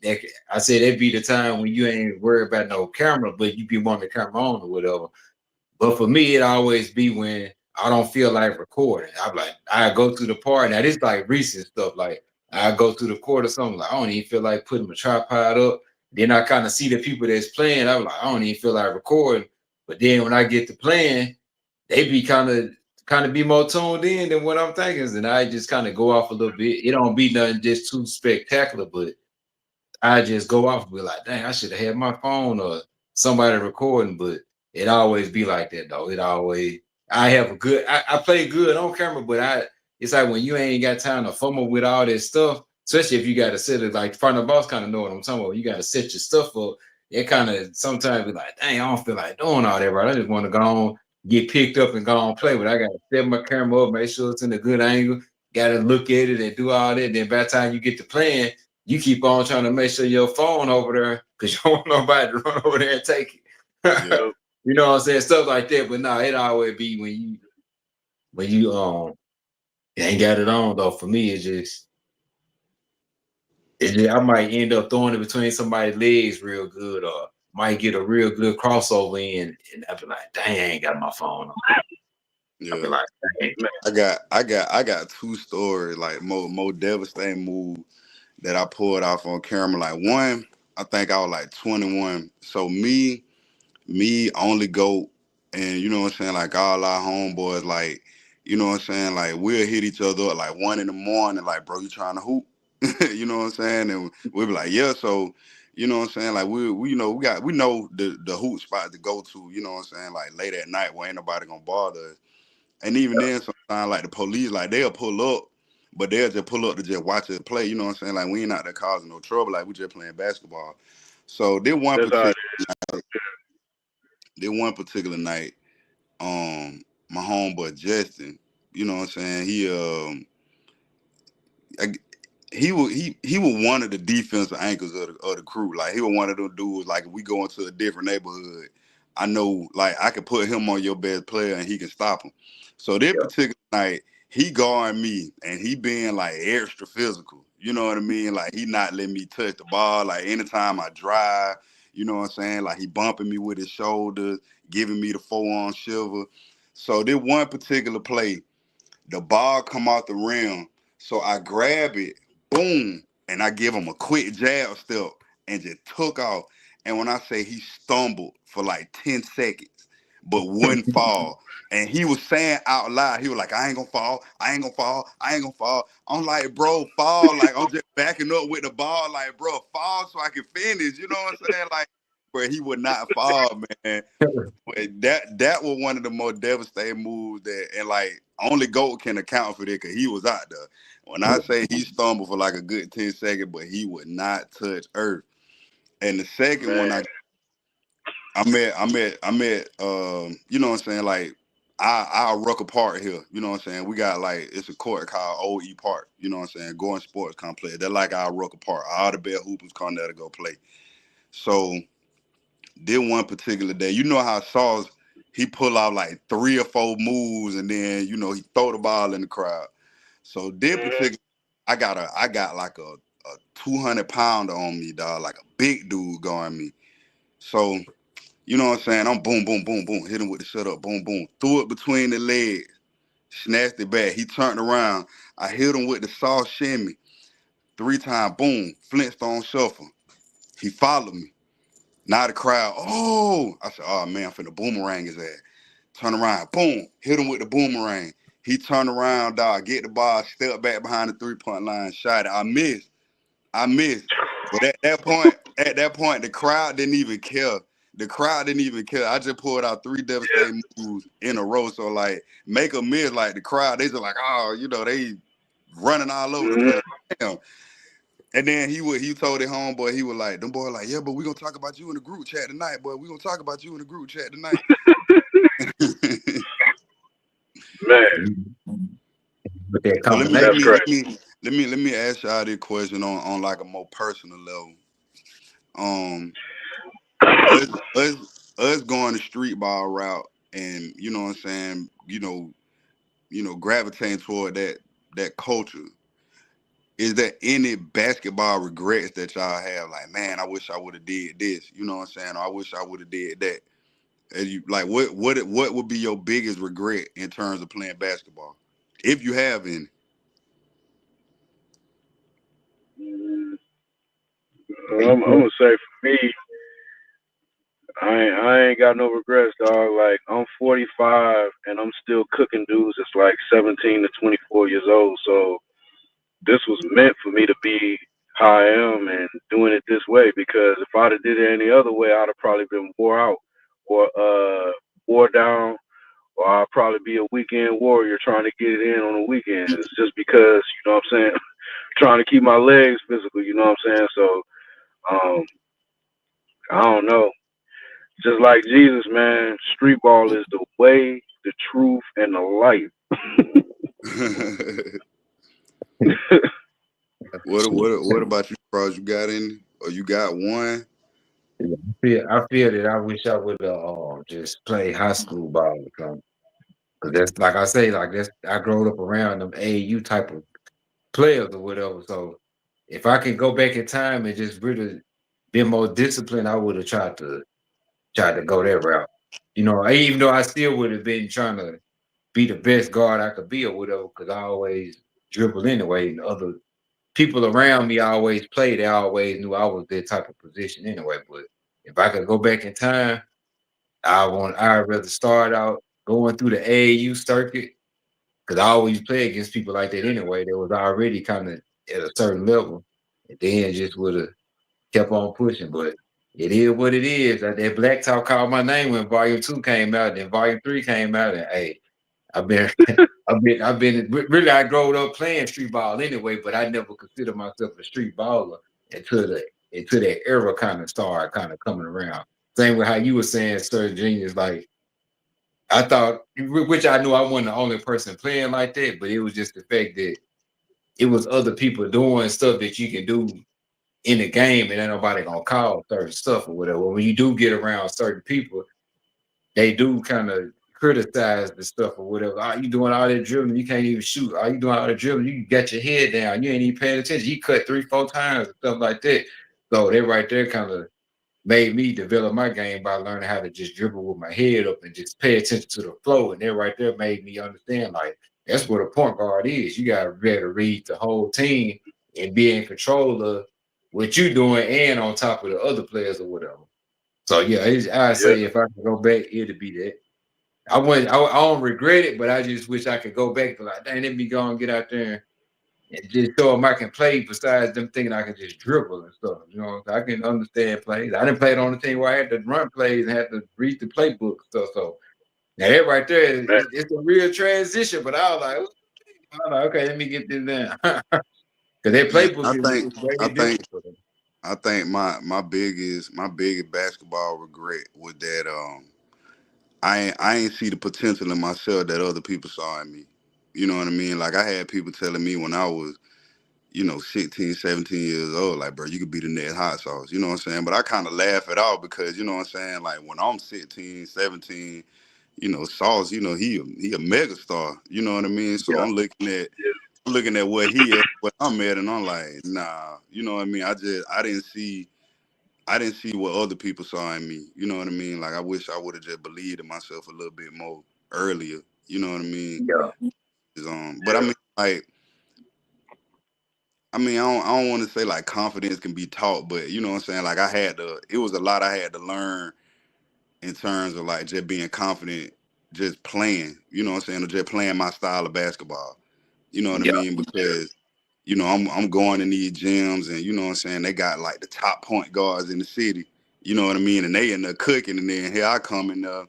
I said, that be the time when you ain't worried about no camera, but you be wanting the camera on or whatever. But for me, it always be when I don't feel like recording. I'm like, I go to the park. Now this like recent stuff. Like I go to the court or something. Like I don't even feel like putting my tripod up. Then I kind of see the people that's playing. I'm like, I don't even feel like recording. But then when I get to playing, they be kind of be more tuned in than what I'm thinking. And I just kind of go off a little bit. It don't be nothing just too spectacular, but I just go off and be like, dang, I should have had my phone or somebody recording, but it always be like that though. I have a good, I play good on camera, but it's like when you ain't got time to fumble with all this stuff, especially if you got to set it like front of the boss kind of know what I'm talking about. You got to set your stuff up. It kind of sometimes be like, dang, I don't feel like doing all that, right? I just want to go on, get picked up and go on play, but I got to set my camera up, make sure it's in a good angle, got to look at it and do all that. And then by the time you get to playing, you keep on trying to make sure your phone over there because you don't want nobody to run over there and take it. Yeah. You know what I'm saying? Stuff like that. But no, it always be when you ain't got it on though. For me, it's just I might end up throwing it between somebody's legs real good, or might get a real good crossover in, and I'd be like, dang, I ain't got my phone on. Yeah. I'd be like, dang. I got two stories, like more devastating move that I pulled off on camera. Like one, I think I was like 21. So me only go, and you know what I'm saying, like all our homeboys, like, you know what I'm saying, like we'll hit each other up like 1 a.m, like, bro, you trying to hoop? You know what I'm saying? And we'll be like, yeah. So, you know what I'm saying, like we you know, we know the hoop spot to go to, you know what I'm saying, like late at night where ain't nobody gonna bother us. And even then, sometimes like the police, like they'll pull up, but they'll just pull up to just watch us play. You know what I'm saying? Like we ain't out there causing no trouble. Like we just playing basketball. So this one particular night, my homeboy Justin, you know what I'm saying? He was one of the defensive anchors of the crew. Like he was one of them dudes. Like if we go into a different neighborhood, I know like I can put him on your best player and he can stop him. So this particular night, he guarding me and he being like extra physical. You know what I mean? Like he not letting me touch the ball. Like anytime I drive, you know what I'm saying? Like he bumping me with his shoulders, giving me the forearm shiver. So this one particular play, the ball come out the rim. So I grab it, boom, and I give him a quick jab step and just took off. And when I say he stumbled for like 10 seconds, but wouldn't fall. And he was saying out loud, he was like, I ain't gonna fall, I ain't gonna fall, I ain't gonna fall. I'm like, bro, fall. Like, I'm just backing up with the ball. Like, bro, fall so I can finish. You know what I'm saying? Like, bro, he would not fall, man. But that was one of the most devastating moves and like only GOAT can account for that because he was out there. When I say he stumbled for like a good 10 seconds, but he would not touch earth. And the second one I met you know what I'm saying, like our Rucker Park here, you know what I'm saying? We got like it's a court called OE Park, you know what I'm saying, Going Sports Complex. They're like our Rucker Park. All the best hoopers come there to go play. So then one particular day, you know how Sauce, he pull out like 3 or 4 moves and then, you know, he throw the ball in the crowd. So this particular, I got like a 200-pounder on me, dog, like a big dude going me. So, you know what I'm saying? I'm boom, boom, boom, boom, hit him with the shut up, boom, boom, threw it between the legs, snatched it back. He turned around. I hit him with the Sauce shimmy 3 times, boom, Flintstone shuffle. He followed me. Now the crowd, oh, I said, oh man, I'm finna boomerang his ass. Turn around, boom, hit him with the boomerang. He turned around, dog, get the ball, step back behind the 3-point line, shot it. I missed. But at that point, the crowd didn't even care. The crowd didn't even care. I just pulled out 3 devastating moves in a row. So like, make a miss, like the crowd, they just like, oh, you know, they running all over the place. Damn. And then he told his homeboy, he was like, them boy like, yeah, but we gonna talk about you in the group chat tonight, boy. We gonna talk about you in the group chat tonight. Man, But that So combination. let me ask y'all this question on like a more personal level. us going the street ball route, and you know what I'm saying, gravitating toward that culture. Is there any basketball regrets that y'all have? Like, man, I wish I would have did this. You know what I'm saying? Or I wish I would have did that. And you like what would be your biggest regret in terms of playing basketball, if you have any? Mm, I'm gonna say for me, I ain't got no regrets, dog. Like I'm 45 and I'm still cooking dudes. It's like 17 to 24 years old. So this was meant for me to be how I am and doing it this way. Because if I'd have did it any other way, I'd have probably been wore out or wore down, or I'd probably be a weekend warrior trying to get it in on the weekends. Just because, you know what I'm saying, trying to keep my legs physical. You know what I'm saying? So um, I don't know. Just like Jesus, man, street ball is the way, the truth, and the life. What about you, Cross? You got any, or you got one? I feel that I wish I would have just played high school ball or something. Cause that's like I say, like that's I grew up around them AAU type of players or whatever. So if I can go back in time and just really be more disciplined, I would have tried to go that route. Even though I still would have been trying to be the best guard I could be or whatever, because I always dribble anyway. And other people around me always played, they always knew I was that type of position anyway. But if I could go back in time, I'd rather start out going through the AAU circuit because I always play against people like that anyway. That was already kind of at a certain level, and then just would have kept on pushing. But it is what it is. That Black Talk called my name when Volume 2 came out, and then Volume 3 came out, and hey, I've been, I've been really. I growed up playing street ball anyway, but I never considered myself a street baller until that era kind of started kind of coming around. Same with how you were saying, Sir Genius, like I thought, which I knew I wasn't the only person playing like that, but it was just the fact that it was other people doing stuff that you can do in the game, and ain't nobody gonna call certain stuff or whatever. When you do get around certain people, they do kind of criticize the stuff or whatever. Oh, you doing all that dribbling, you can't even shoot. Oh, you doing all that dribbling, you got your head down, you ain't even paying attention. You cut 3-4 times and stuff like that. So they right there kind of made me develop my game by learning how to just dribble with my head up and just pay attention to the flow. And that right there made me understand like that's what a point guard is. You gotta be able to read the whole team and be in control of what you're doing and on top of the other players or whatever. So yeah, I Yeah, say if I could go back, it'd be that. I don't regret it, but I just wish I could go back to like, dang, let me go and get out there and just show them I can play besides them thinking I can just dribble and stuff. I can understand plays. I didn't play it on the team where I had to run plays and had to read the playbook stuff. So now that right there, man. it's a real transition. But I was like, okay, let me get this down. Because that Man, playbook is I way think different for them. I think my biggest basketball regret was that I ain't see the potential in myself that other people saw in me. You know what I mean? Like I had people telling me when I was 16, 17 years old, like, bro, you could be the next hot sauce. You know what I'm saying? But I kind of laugh it off because, you know what I'm saying? Like, when I'm 16, 17, Sauce, he a mega star. You know what I mean? So Yeah, yeah, I'm looking at what he at, what I'm at, and I'm like, nah. You know what I mean? I didn't see what other people saw in me. You know what I mean? Like, I wish I would have just believed in myself a little bit more earlier. You know what I mean? Yeah, But I mean, like, I don't want to say like confidence can be taught, but you know what I'm saying? Like it was a lot I had to learn in terms of like just being confident, just playing, you know what I'm saying? Or just playing my style of basketball. You know what I yeah, mean? Because, I'm going in these gyms and you know what I'm saying, they got like the top point guards in the city, you know what I mean? And they in there cooking and then here I come and I'm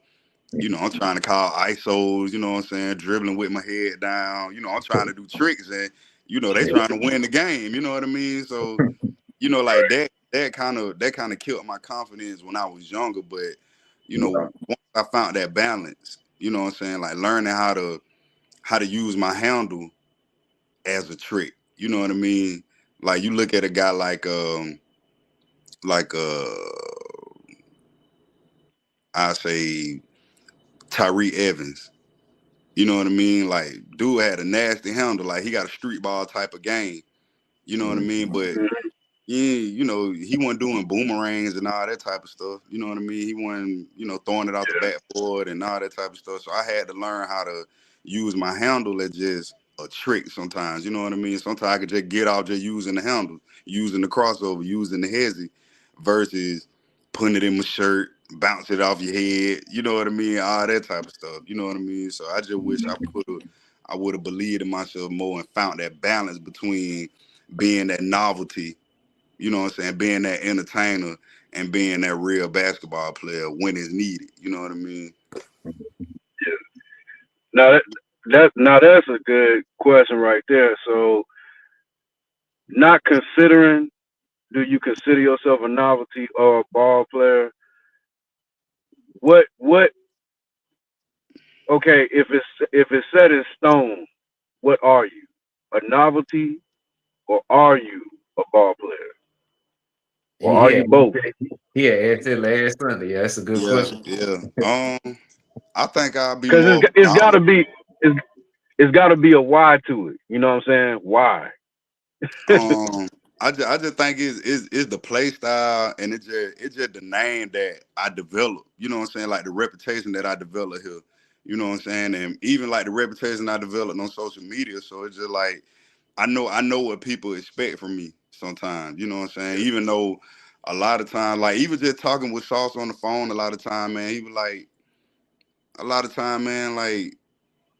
trying to call ISOs, you know what I'm saying, dribbling with my head down, I'm trying to do tricks and they trying to win the game, you know what I mean? So like that kind of killed my confidence when I was younger. But yeah, once I found that balance, you know what I'm saying, like learning how to use my handle as a trick. You know what I mean? Like you look at a guy like like I say Tyree Evans. You know what I mean? Like, dude had a nasty handle. Like, he got a street ball type of game. You know what I mean? But Mhm. yeah, you know, he wasn't doing boomerangs and all that type of stuff. You know what I mean? He wasn't, you know, throwing it out the backboard and all that type of stuff. So I had to learn how to use my handle as just a trick sometimes. You know what I mean? Sometimes I could just get off just using the handle, using the crossover, using the hezzy versus putting it in my shirt, bounce it off your head. You know what I mean? All that type of stuff. You know what I mean? So I just wish I would have believed in myself more and found that balance between being that novelty, you know what I'm saying, being that entertainer and being that real basketball player when it's needed. You know what I mean? Yeah. Now that's a good question right there. So, not considering, do you consider yourself a novelty or a ball player? What? Okay, if it's set in stone, what are you? A novelty, or are you a ball player, or He are had you both? he had asked it last Sunday. Yeah, that's a good Yeah, question. yeah. I think I'll be Because more of a it's got to novelty. be it's, it's got to be a why to it. You know what I'm saying? Why? Um, I just think it's the play style and it's just the name that I developed. You know what I'm saying? Like the reputation that I developed here. You know what I'm saying? And even like the reputation I developed on social media. So it's just like I know what people expect from me sometimes. You know what I'm saying? Even though a lot of times, like even just talking with Sauce on the phone, a lot of time, man, he was like, a lot of time, man, like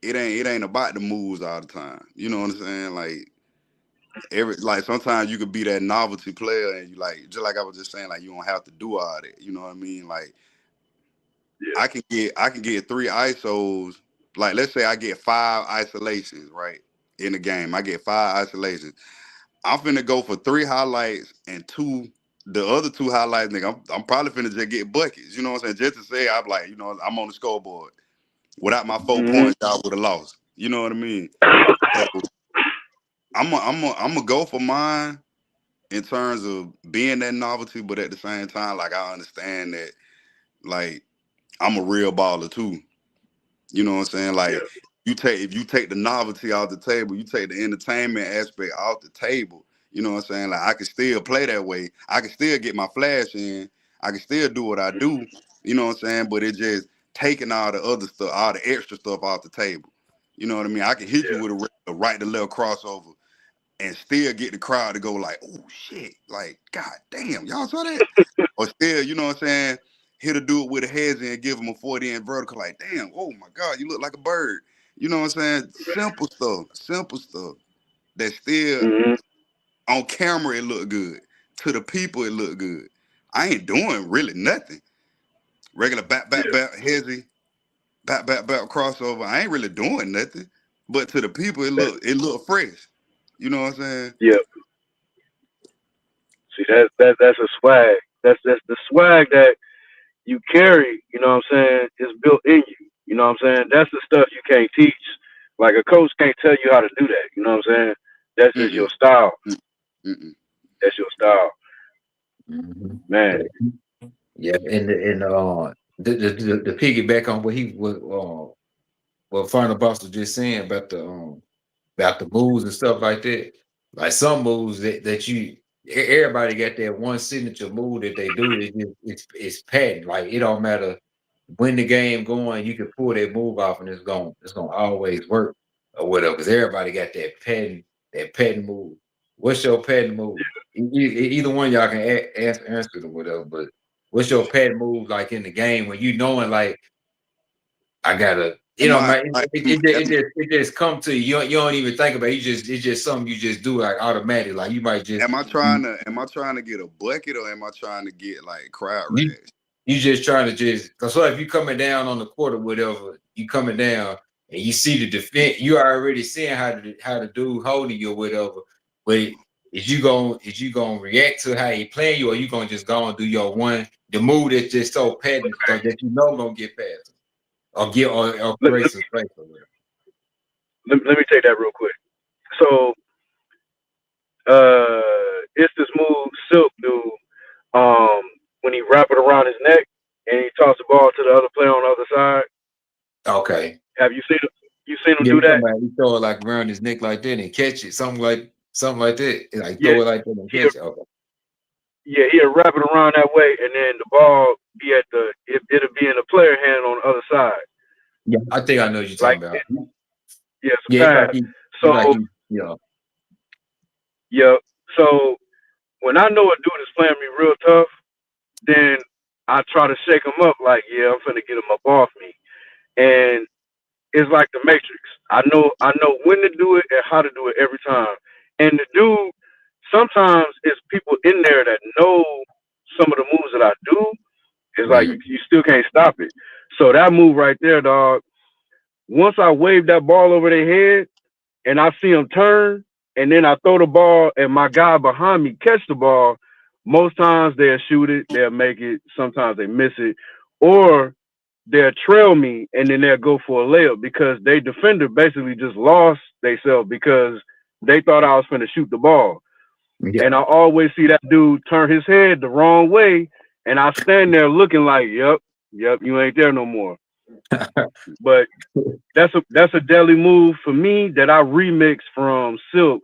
it ain't about the moves all the time. You know what I'm saying? Like sometimes you could be that novelty player and you like just like I was just saying, like you don't have to do all that. You know what I mean? Like Yeah. I can get 3 ISOs. Like let's say I get 5 isolations, right? In the game. I get 5 isolations. I'm finna go for 3 highlights and the other 2 highlights, nigga. I'm probably finna just get buckets. You know what I'm saying? Just to say I'm like, I'm on the scoreboard. Without my four Hmm. points, y'all would have lost. You know what I mean? So I'm gonna go for mine in terms of being that novelty, but at the same time, like I understand that, like I'm a real baller too. You know what I'm saying? Yeah. Like if you take the novelty off the table, you take the entertainment aspect off the table. You know what I'm saying? Like I can still play that way. I can still get my flash in. I can still do what I do. You know what I'm saying? But it's just taking all the other stuff, all the extra stuff off the table. You know what I mean? I can hit you Yeah. with a right to left crossover and still get the crowd to go like, oh shit, like god damn, y'all saw that? Or still, you know what I'm saying? Hit a dude with a heads and give him a 40 inch vertical, like damn, oh my god, you look like a bird. You know what I'm saying? Simple stuff that still Hmm. on camera it look good. To the people it look good. I ain't doing really nothing. Regular Yeah. back, heavy, back crossover. I ain't really doing nothing. But to the people That, it look fresh. You know what I'm saying? yeah. See, that's a swag. That's the swag that you carry. You know what I'm saying? It's built in you. You know what I'm saying? That's the stuff you can't teach. Like a coach can't tell you how to do that. You know what I'm saying? That's just Mm-mm, your style. mm-mm. That's your style, Mhm. man. Yeah, and the piggyback on what he was what Final Boss was just saying about the moves and stuff like that. Like some moves that everybody got that one signature move that they do. It's patent. Like it don't matter when the game going, you can pull that move off and it's gonna always work or whatever. Because everybody got that patent move. What's your patent move? Either one of y'all can answer it or whatever. But what's your patent move like in the game when you knowing like I gotta, Am I man, like it just come to you. You don't even think about it. It's just something you just do like automatic. Like you might just am I trying to get a bucket or am I trying to get like crowd you rash? you just trying to just so if you coming down on the court or whatever, you coming down and you see the defense, you already seeing how the dude holding you or whatever. But is you gonna react to how he playing you, or you gonna just go and do your the move that's just so patent that you know gonna get past him or Let, create some space or whatever. let me take that real quick. So, it's this move Silk do. Um, when he wrap it around his neck and he tossed the ball to the other player on the other side. Okay. Have you seen him? You seen him Yeah, do you talking that? about he throw it like around his neck like that and catch it, something like that. Like Yeah, throw it like that and he catch it. Okay. yeah he'll wrap it around that way, and then the ball be at it'll be in the player hand on the other side. Yeah, I think I know what you're Like talking about. yeah, it's a Yeah, pass. it's like So he, yeah, yeah, so when I know a dude is playing me real tough, then I try to shake him up. Like yeah, I'm finna get him up off me, and it's like the Matrix. I know when to do it and how to do it every time. And the dude, sometimes it's people in there that know some of the moves that I do. It's like mm, you still can't stop it. So that move right there, dog. Once I wave that ball over their head and I see them turn, and then I throw the ball and my guy behind me catch the ball, most times they'll shoot it, they'll make it. Sometimes they miss it, or they'll trail me and then they'll go for a layup because they defender basically just lost themselves because they thought I was going to shoot the ball. yeah, And I always see that dude turn his head the wrong way, and I stand there looking like, yep, you ain't there no more. But that's a deadly move for me that I remixed from Silk,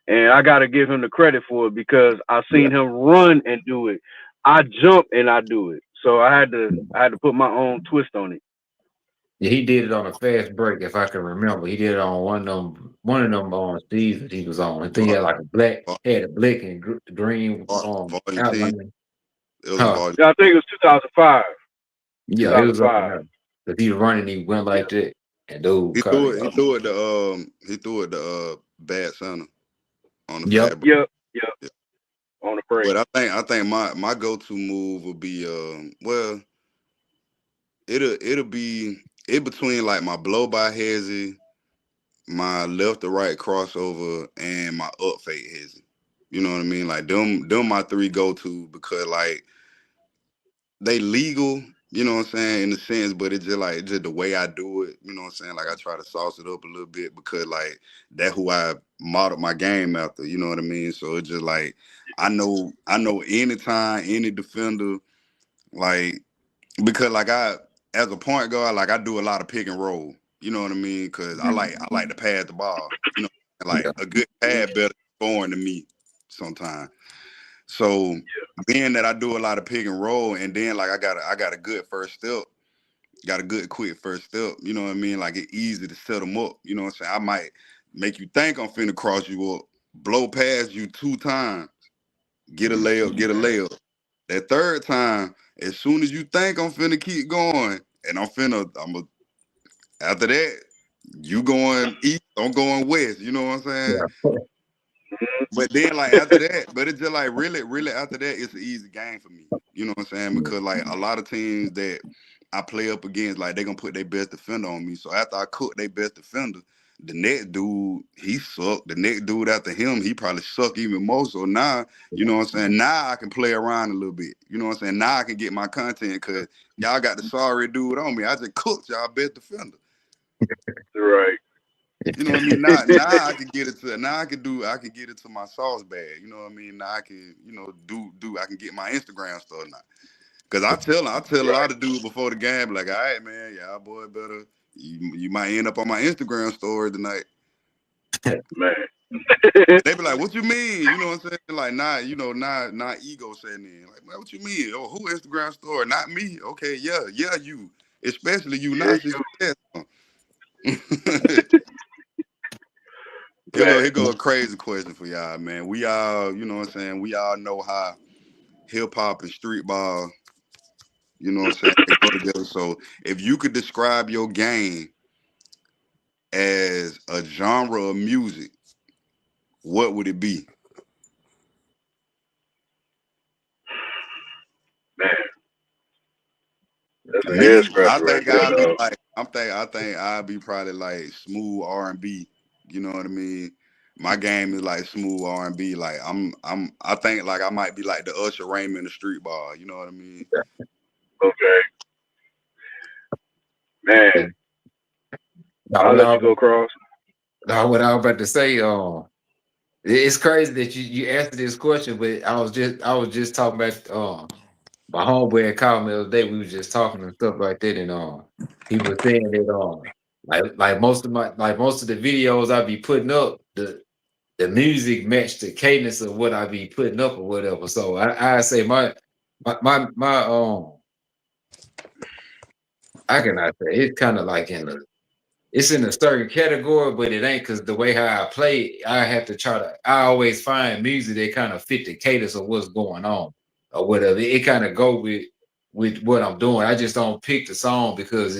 and I got to give him the credit for it because I yeah. seen him run and do it. I jump and I do it, so I had to put my own twist on it. Yeah, he did it on a fast break, if I can remember. He did it on one of them seasons he was on. I think he Vol- had like vol- had a black and green volume 10. outline. It was a Huh. volume. Yeah, I think it was 2005. Yeah, it was up in 2005. there. Cause he was running, he went Yeah, like that, and dude He caught threw it. it. He threw it the bad center on the Yep. fabric. yep, yep. Yeah. On the break. But I think my go to move would be well, it'll be in between like my blow by hezzy, my left to right crossover, and my up fake hezzy. You know what I mean? Like them my three go to because like they legal, you know what I'm saying, in a sense, but it's just the way I do it, you know what I'm saying? Like I try to sauce it up a little bit because like that who I modeled my game after, you know what I mean? So it's just like I know anytime, any defender, like because like I as a point guard, like I do a lot of pick and roll, you know what I mean? Cause I like to pass the ball, you know, like Yeah. a good pad better scoring than me sometimes. So being that I do a lot of pick and roll, and then like I got a good first step, got a good quick first step. You know what I mean? Like it's easy to set them up. You know what I'm saying? I might make you think I'm finna cross you up, blow past you 2 times, get a layup. That third time, as soon as you think I'm finna keep going, and after that, you going east, I'm going west. You know what I'm saying? Yeah. But then like after that, but it's just like really, really after that, it's an easy game for me. You know what I'm saying? Yeah. Because like a lot of teams that I play up against, like they gonna put their best defender on me. So after I cook their best defender, the next dude, he sucked. The next dude after him, he probably suck even more. So now, you know what I'm saying? Now I can play around a little bit. You know what I'm saying? Now I can get my content because y'all got the sorry dude on me. I just cooked y'all best defender. Right. You know what I mean? Now I can get it to I can get it to my sauce bag. You know what I mean? Now I can, do I can get my Instagram stuff now. Cause I tell a Right. lot of dudes before the game, like, all right, man, y'all boy better you might end up on my Instagram story tonight. Man. They be like, what you mean? You know what I'm saying? Like not ego setting in. Like, man, what you mean? Oh, who Instagram story? Not me. Okay, yeah, you. Especially you Yeah, not since you you said here man. go a crazy question for y'all, man. We all, you know what I'm saying? We all know how hip hop and street ball, you know what I'm saying, they go together. So if you could describe your game as a genre of music, what would it be? Man, that's a head Me, I scratcher right think there, I'll be dog. like, I think I'll be probably like smooth R&B. You know what I mean? My game is like smooth R&B. Like I think like I might be like the Usher Raymond the street ball. You know what I mean? Okay. Man, Now, I'll let you go cross. what I was about to say, it's crazy that you answered this question, but I was just talking about my homeboy had called me the other day. We was just talking and stuff like that, and he was saying that like most of the videos I be putting up, the music matched the cadence of what I be putting up or whatever. So I say my I cannot say it's kind of like it's in a certain category, but it ain't because the way how I play, I have to try to. I always find music that kind of fit the cadence of what's going on or whatever. It kind of go with what I'm doing. I just don't pick the song because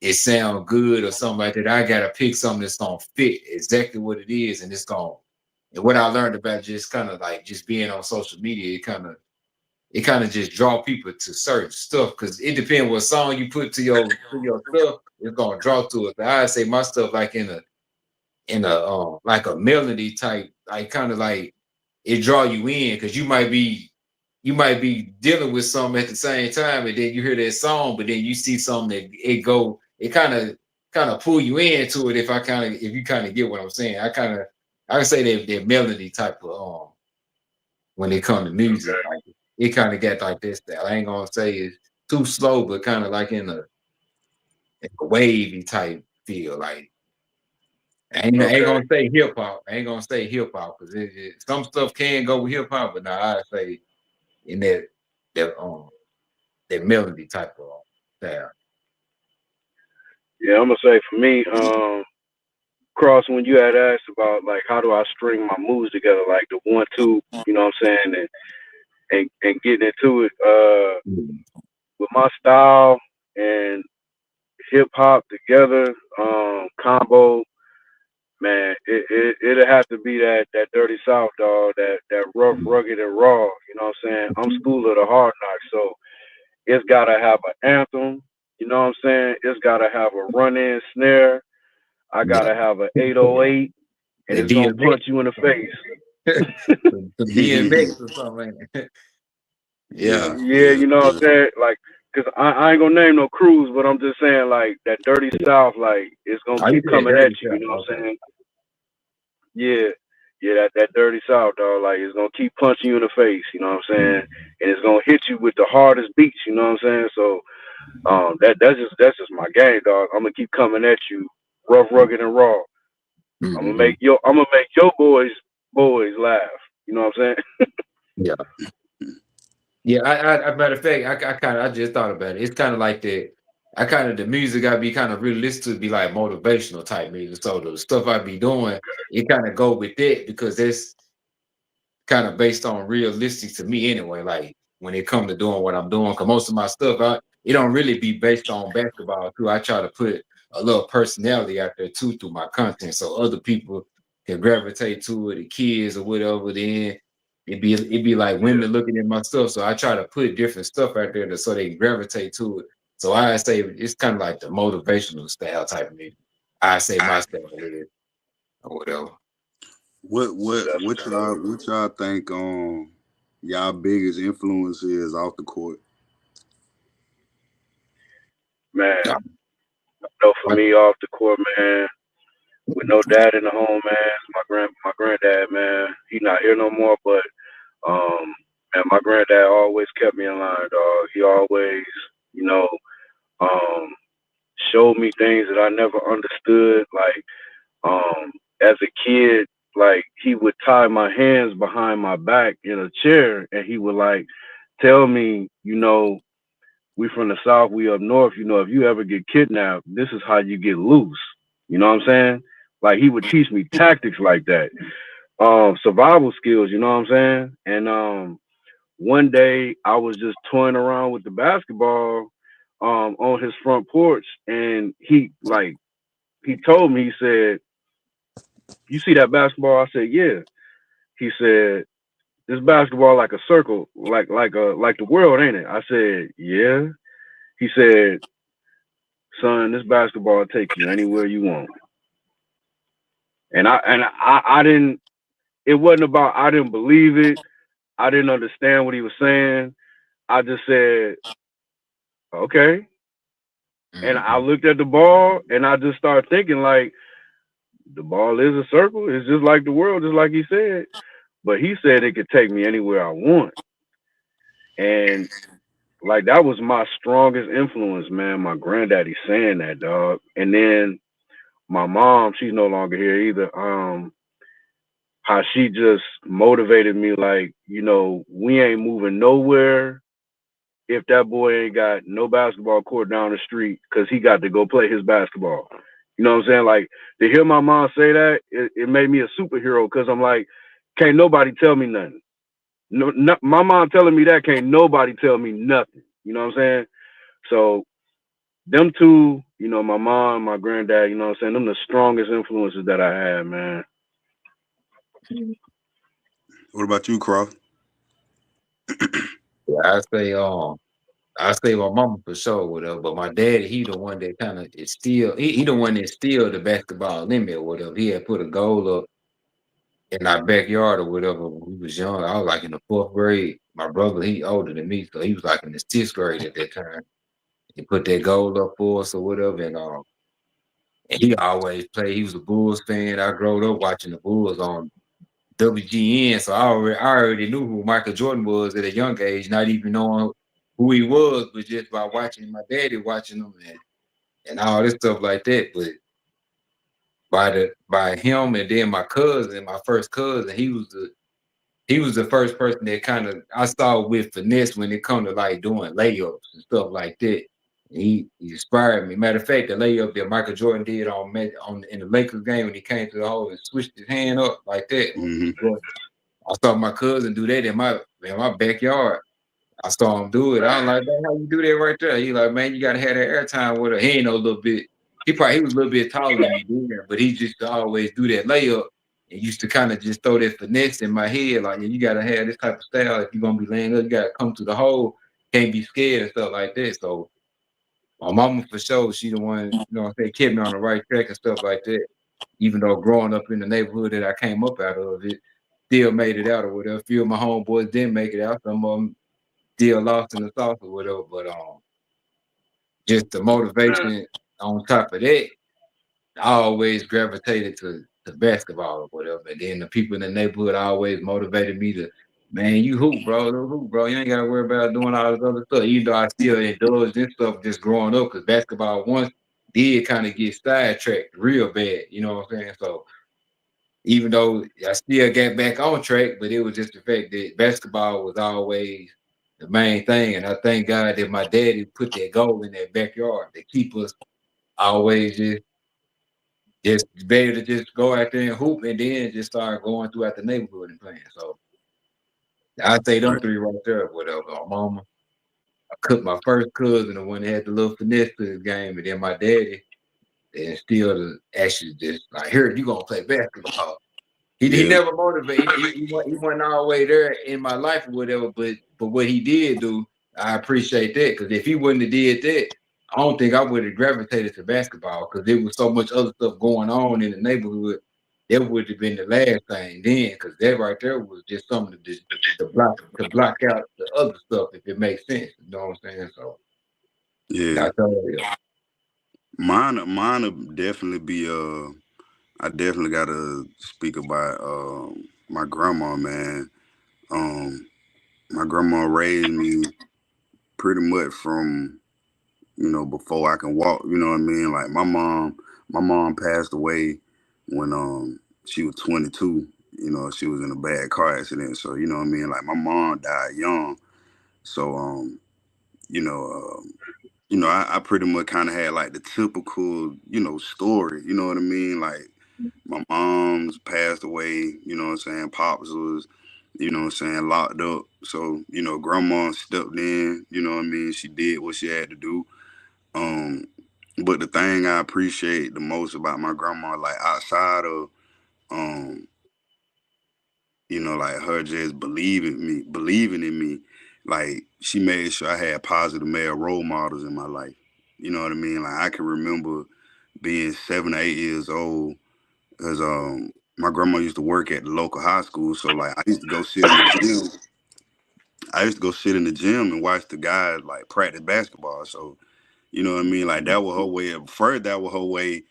it sounds good or something like that. I gotta pick something that's gonna fit exactly what it is, and it's gonna. And what I learned about just kind of like just being on social media, it kind of just draw people to certain stuff because it depends what song you put to your stuff, it's gonna draw to it. But I say my stuff like in a like a melody type, like kind of like it draw you in because you might be dealing with something at the same time, and then you hear that song, but then you see something that it kind of pull you into it. If you kind of get what I'm saying, I can say that melody type of when it comes to music, like it kind of got like this style. I ain't gonna say it's too slow, but kind of like in a wavy type feel. Like I ain't Okay. gonna say hip hop. I ain't gonna say hip hop because some stuff can go with hip hop, but now I say in that that melody type of style. Yeah, I'm gonna say for me, Cross, when you had asked about like how do I string my moves together, like the 1 2, you know what I'm saying, and getting into it, Mhm. with my style and hip hop together, combo, man, it'll have to be that dirty South, dog, that rough, rugged, and raw. You know what I'm saying? I'm school of the hard knocks, so it's gotta have an anthem. You know what I'm saying? It's gotta have a run in snare. I Yeah, gotta have an 808, and the it's gonna DMX, punch you in the face. the DMX or something. Yeah, Yeah, Yeah, yeah, you know what I'm yeah. saying? Like, cause I ain't gonna name no crews, but I'm just saying like that dirty South, like it's gonna I keep used to that coming at dirty you. You stuff. know what I'm Okay. saying? Yeah, yeah, that dirty South, dog. Like it's gonna keep punching you in the face. You know what I'm saying? And it's gonna hit you with the hardest beats. You know what I'm saying? So that's just my game, dog. I'm gonna keep coming at you, rough, rugged, and raw. Mm-hmm. I'm gonna make your boys laugh. You know what I'm saying? Yeah. Yeah, I matter of fact, I just thought about it. It's kind of like that. I kind of the music I be kind of realistic to be like motivational type music. So the stuff I be doing, it kind of go with that because that's kind of based on realistic to me anyway. Like when it comes to doing what I'm doing, because most of my stuff, it don't really be based on basketball too. I try to put a little personality out there too through my content, so other people can gravitate to it, the kids or whatever. Then it be like Yeah, women looking at my stuff, so I try to put different stuff out there so they gravitate to it. So I say it's kind of like the motivational style type of music. I say my style is or whatever. that's What what's up, y'all think y'all biggest influence is off the court? man. Yeah. No, for me off the court, man. With no dad in the home, man. My granddad, man. He not here no more, but um, and my granddad always kept me in line, dog. He always, you know, um, showed me things that I never understood. Like, as a kid, like he would tie my hands behind my back in a chair, and he would like tell me, we from the south, we up north. If you ever get kidnapped, this is how you get loose. You know what I'm saying? Like he would teach me tactics like that, survival skills. You know what I'm saying? And one day I was just toying around with the basketball on his front porch, and he told me, he said, "You see that basketball?" I said, "Yeah." He said, "This basketball like a circle, like the world, ain't it?" I said, "Yeah." He said, "Son, this basketball will take you anywhere you want." And I didn't. It wasn't about I didn't believe it. I didn't understand what he was saying. I just said, "Okay." And I Mhm. looked at the ball, and I just started thinking like the ball is a circle. It's just like the world, just like he said. But he said it could take me anywhere I want. And like that was my strongest influence, man. My granddaddy saying that, dog. And then my mom, she's no longer here either. How she just motivated me, like, we ain't moving nowhere if that boy ain't got no basketball court down the street because he got to go play his basketball. You know what I'm saying? Like to hear my mom say that, it made me a superhero because I'm like, can't nobody tell me nothing. No, my mom telling me that can't nobody tell me nothing. You know what I'm saying? So them two, my mom, my granddad, you know what I'm saying? Them the strongest influences that I had, man. What about you, Croft? Yeah, I say my mama for sure, whatever. But my daddy, he the one that kind of instilled. He the one that instilled the basketball limit or whatever. He had put a goal up in our backyard or whatever when we was young. I was like in the 4th grade. My brother, he older than me, so he was like in the 6th grade at that time. He put that goal up for us or whatever, and he always played. He was a Bulls fan. I grew up watching the Bulls on WGN, so I already knew who Michael Jordan was at a young age, not even knowing who he was, but just by watching my daddy watching him and all this stuff like that. But by him and then my cousin, my first cousin, he was the first person that kind of I saw with finesse when it come to like doing layups and stuff like that. He inspired me. Matter of fact, the layup that Michael Jordan did on in the Lakers game when he came to the hole and switched his hand up like that. Mm-hmm. I saw my cousin do that in my backyard. I saw him do it. I'm like, man, how you do that right there? He like, man, you gotta have that airtime with her. He ain't no little bit. He was a little bit taller than me then, but he just always do that layup and used to kind of just throw that finesse in my head. Like, yeah, you gotta have this type of style if you're gonna be laying up. You gotta come to the hole, can't be scared and stuff like that. So my mama for sure, she the one, what I'm saying, kept me on the right track and stuff like that. Even though growing up in the neighborhood that I came up out of, it still made it out or whatever. A few of my homeboys didn't make it out. Some of them still lost in the sauce or whatever. But just the motivation on top of that, I always gravitated to basketball or whatever. And then the people in the neighborhood always motivated me to, man, you hoop, bro. You hoop, bro. You ain't gotta worry about doing all this other stuff. Even though I still indulged in stuff just growing up, because basketball once did kind of get sidetracked real bad. You know what I'm saying? So even though I still got back on track, but it was just the fact that basketball was always the main thing. And I thank God that my daddy put that goal in that backyard to keep us always just be able to just go out there and hoop and then just start going throughout the neighborhood and playing. So I say them Right. three right there, whatever. My mama, I cooked my first cousin, the one that had the little finesse to his game, and then my daddy, and still actually just like, here, you gonna play basketball. He Yeah. never motivated. He wasn't all the way there in my life or whatever. But what he did do, I appreciate that, because if he wouldn't have did that, I don't think I would have gravitated to basketball, because there was so much other stuff going on in the neighborhood. That would have been the last thing then, because that right there was just something to block out the other stuff, if it makes sense. You know what I'm saying? So Yeah. I tell you, Mine would definitely be I definitely gotta speak about my grandma, man. Um my grandma raised me pretty much from, before I can walk, you know what I mean? Like my mom passed away when she was 22. She was in a bad car accident. So, you know what I mean? Like my mom died young. So you know, I pretty much kind of had like the typical, story. You know what I mean? Like my mom's passed away. You know what I'm saying? Pops was, what I'm saying, locked up. So grandma stepped in. You know what I mean? She did what she had to do. Um, but the thing I appreciate the most about my grandma, like outside of, um, like her just believing in me, like she made sure I had positive male role models in my life. You know what I mean? Like I can remember being 7 or 8 years old, because my grandma used to work at the local high school. So like I used to go sit in the gym. I used to go sit in the gym and watch the guys like practice basketball. So you know what I mean? Like that was her way of first. That was her way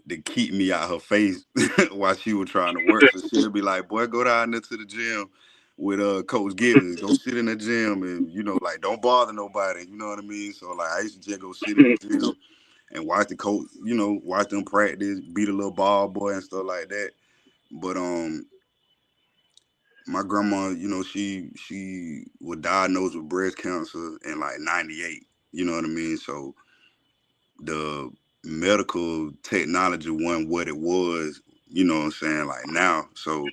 to keep me out her face while she was trying to work. So she'll be like, "Boy, go down there to the gym." with Coach Givens. Go sit in the gym and like don't bother nobody. You know what I mean? So like I used to just go sit in the gym and watch the coach. Watch them practice, beat a little ball boy and stuff like that. But my grandma, she was diagnosed with breast cancer in like '98. You know what I mean? So the medical technology wasn't what it was. You know what I'm saying? Like now, so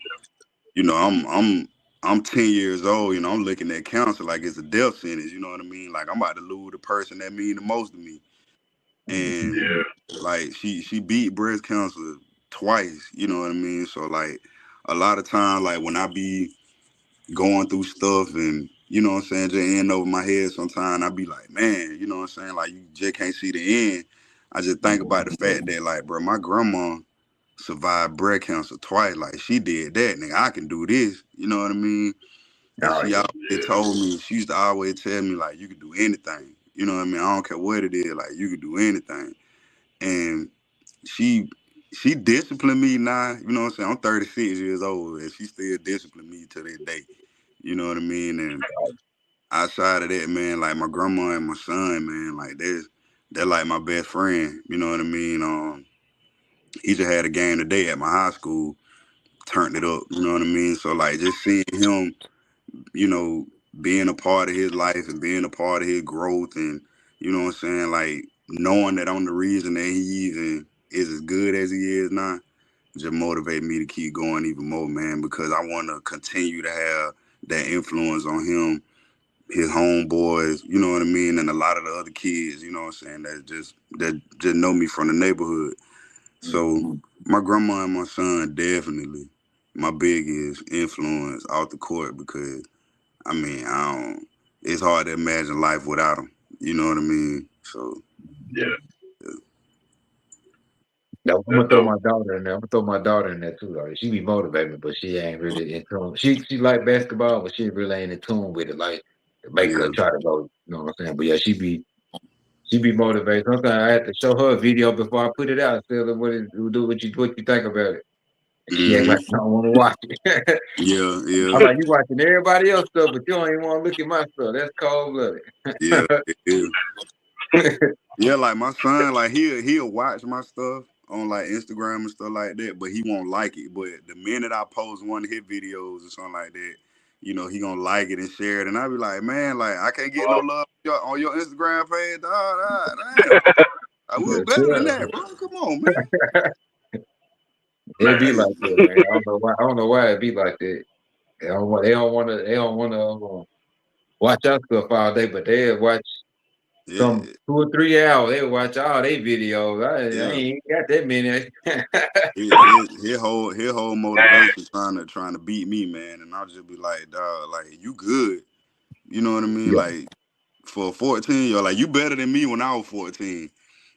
I'm 10 years old. I'm looking at cancer like it's a death sentence. You know what I mean? Like I'm about to lose the person that mean the most to me. And Yeah. like she beat breast cancer twice. You know what I mean? So like a lot of times, like when I be going through stuff and what I'm saying, just end over my head sometimes, I be like, man, you know what I'm saying? Like you just can't see the end. I just think about the fact that like, bro, my grandma survived breast cancer twice. Like she did that, nigga. I can do this. You know what I mean? And Oh she yeah. always told me, she used to always tell me like, you can do anything. You know what I mean? I don't care what it is. Like you can do anything. And she she disciplined me now. You know what I'm saying? I'm 36 years old and she still disciplined me to this day. You know what I mean? And outside of that, man, like my grandma and my son, man, like they're like my best friend. You know what I mean? He just had a game today at my high school, turned it up. You know what I mean? So like just seeing him, you know, being a part of his life and being a part of his growth, and you know what I'm saying, like knowing that I'm the reason that he even is as good as he is now, just motivate me to keep going even more, man, because I want to continue to have that influence on him, his homeboys, you know what I mean, and a lot of the other kids, you know what I'm saying, that just know me from the neighborhood. So my grandma and my son definitely my biggest influence off the court because I mean I don't. It's hard to imagine life without them. You know what I mean? So Yeah. Yeah, I'm That's gonna throw dope. my daughter in there. I'm gonna throw my daughter in there too. Like she be motivating, but she ain't really in tune. She like basketball, but she really ain't in tune with it. Like to make her yeah, try to go. You know what I'm saying? But yeah, she be motivated. Sometimes I have to show her a video before I put it out. Tell her what you think about it. And she act hmm like I don't want to watch it. yeah, I'm yeah, like, you watching everybody else stuff, but you don't even want to look at my stuff. That's cold yeah, blooded. yeah. Yeah, like my son, like he'll watch my stuff on like Instagram and stuff like that, but he won't like it. But the minute I post one of his videos or something like that, he gonna like it and share it. And I be like, man, like I can't get no love on your Instagram page, dog. Damn, I we was better than that, bro. Come on, man. It be Man. like that, man. I don't know why. I don't know why it be like that. They don't want. They don't want to. They don't want to watch our stuff all day, but they watch some Yeah, 2 or 3 hours. They watch all their videos. I yeah. ain't got that many. His whole motivation trying to beat me, man. And I'll just be like, dog, like you good. You know what I mean? Yeah, Like for 14, you're like you better than me when I was 14.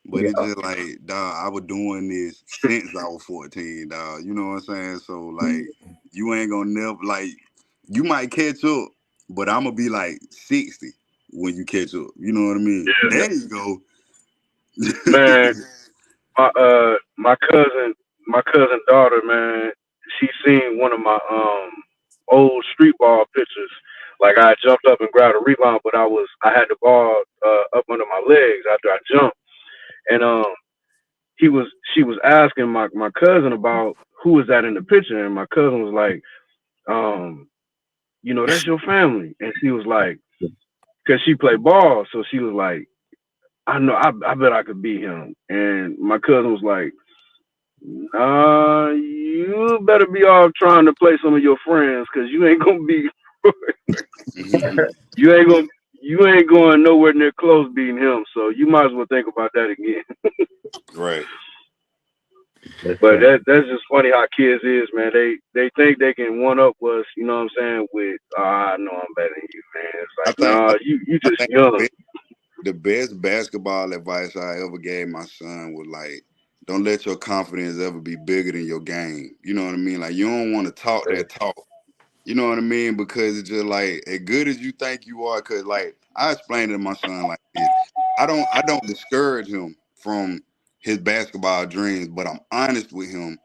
But it's yeah. just like, dog, I was doing this since I was 14, dog. You know what I'm saying? So like you ain't gonna never like you might catch up, but I'm gonna be like 60 when you catch up. You know what I mean? Yeah. There you go. Man, my cousin daughter, man, she seen one of my old street ball pictures. Like I jumped up and grabbed a rebound, but I had the ball up under my legs after I jumped. And she was asking my cousin about who was that in the picture, and my cousin was like, that's your family. And she was like, because she played ball, so she was like, I know, I bet I could beat him. And my cousin was like, you better be off trying to play some of your friends, because you ain't gonna be, you ain't gonna, you ain't going nowhere near close beating him. So you might as well think about that again. Right. That's But funny. that's just funny how kids is, man. They think they can one up us, you know what I'm saying? With I know I'm better than you, man. It's I like, think nah, you I just think young. the best basketball advice I ever gave my son was like, don't let your confidence ever be bigger than your game. You know what I mean? Like you don't want to talk that talk. You know what I mean? Because it's just like as good as you think you are. Because like I explained to my son like this, I don't discourage him from his basketball dreams, but I'm honest with him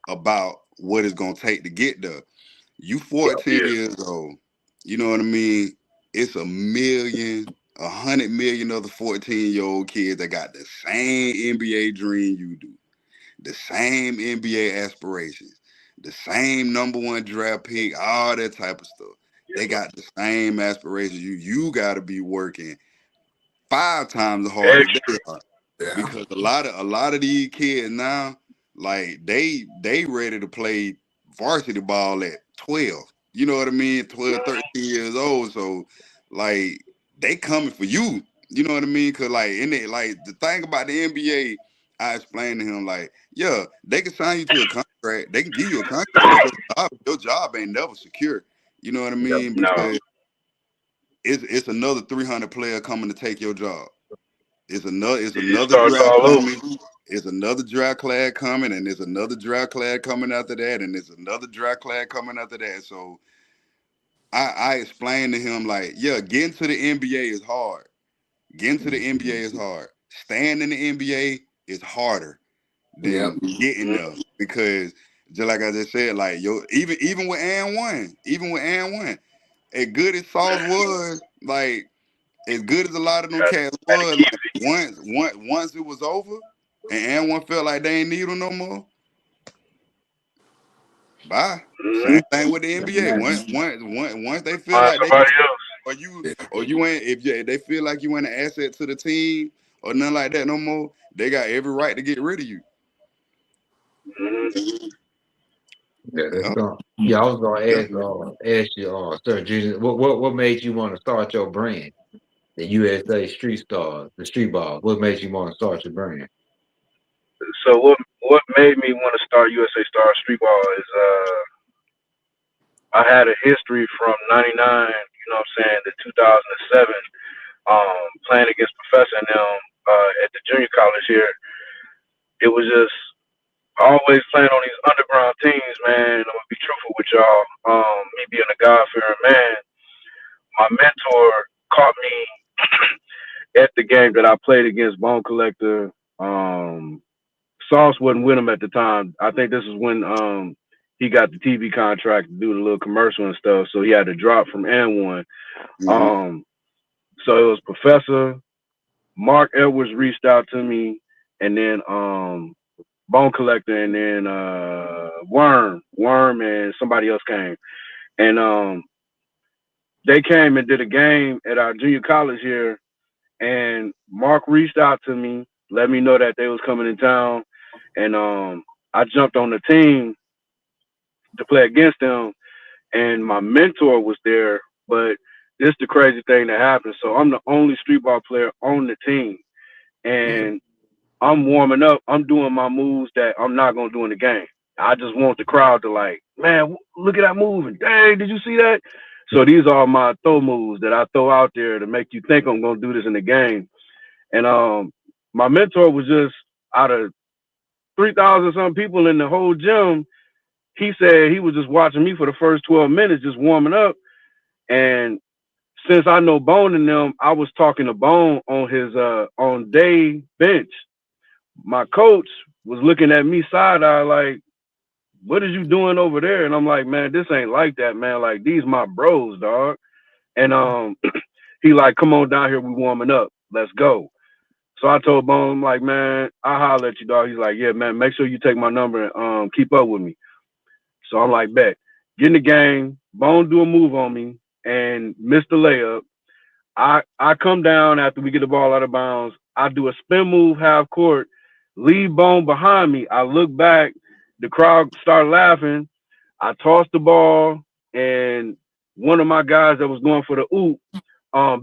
about what it's gonna take to get there. You Yeah. 14 years old. You know what I mean? It's 100 million other 14-year-old kids that got the same NBA dream you do, the same NBA aspirations, the same number one draft pick, all that type of stuff. They got the same aspirations. You got to be working 5 times as hard as Extra. they are, Yeah. because a lot of these kids now, like they ready to play varsity ball at 12. You know what I mean? 12, 13 years old. So like they coming for you. You know what I mean? Cause like in it, like the thing about the NBA, I explained to him like, yeah, they can sign you to a contract, they can give you a contract, but your job ain't never secure. You know what I Yeah. mean? No. Because it's another 300 player coming to take your job. It's It another starts draft all over. coming. It's another draft class coming, and there's another draft class coming after that, and there's another draft class coming after that. So I explained to him like, yeah, getting to the NBA is hard. Getting to the NBA is hard. Staying in the NBA is harder Yep. than getting there, because just like I just said, like even with and one, as good as Sauce was, like as good as a lot of them cats Had to was, keep like it. once it was over, and one felt like they ain't need them no more. Bye. Mm-hmm. Same thing with the NBA. Mhm. Once they feel Find like they can, somebody else. or you ain't, if they feel like you ain't an asset to the team or nothing like that no more, they got every right to get rid of you. Mm-hmm. Yeah, that's Yeah. gone. Yeah, I was gonna Yeah. ask you, Sir Junior, what made you want to start your brand, the USA Street Stars, the Street Ball? What made you want to start your brand? So what made me want to start USA Star Streetball is I had a history from '99. You know what I'm saying? To 2007. Playing against Professor and them at the junior college here. It was just always playing on these underground teams, man. I'm gonna be truthful with y'all. Me being a God fearing man, my mentor caught me at the game that I played against Bone Collector. Sauce wasn't with him at the time. I think this is when he got the TV contract to do the little commercial and stuff, so he had to drop from and one. Mm-hmm. Um, so it was Professor Mark Edwards reached out to me, and then Bone Collector, and then Worm, and somebody else came, and they came and did a game at our junior college here, and Mark reached out to me, let me know that they was coming in town, and I jumped on the team to play against them, and my mentor was there, but this is the crazy thing that happened. So I'm the only street ball player on the team, and I'm warming up. I'm doing my moves that I'm not gonna do in the game. I just want the crowd to like, man, look at that move, and dang, did you see that? So these are my throw moves that I throw out there to make you think I'm gonna do this in the game. And my mentor was just out of 3,000 some people in the whole gym. He said he was just watching me for the first 12 minutes, just warming up. And since I know Bone and them, I was talking to Bone on his on day bench. My coach was looking at me side eye like, what is you doing over there? And I'm like, man, this ain't like that, man. Like, these my bros, dog. And he like, come on down here, we warming up. Let's go. So I told Bone, I'm like, man, I'll holler at you, dog. He's like, yeah, man, make sure you take my number and keep up with me. So I'm like, bet. Get in the game, Bone do a move on me and miss the layup. I come down after we get the ball out of bounds. I do a spin move half court, leave Bone behind me. I look back, the crowd start laughing. I toss the ball, and one of my guys that was going for the oop,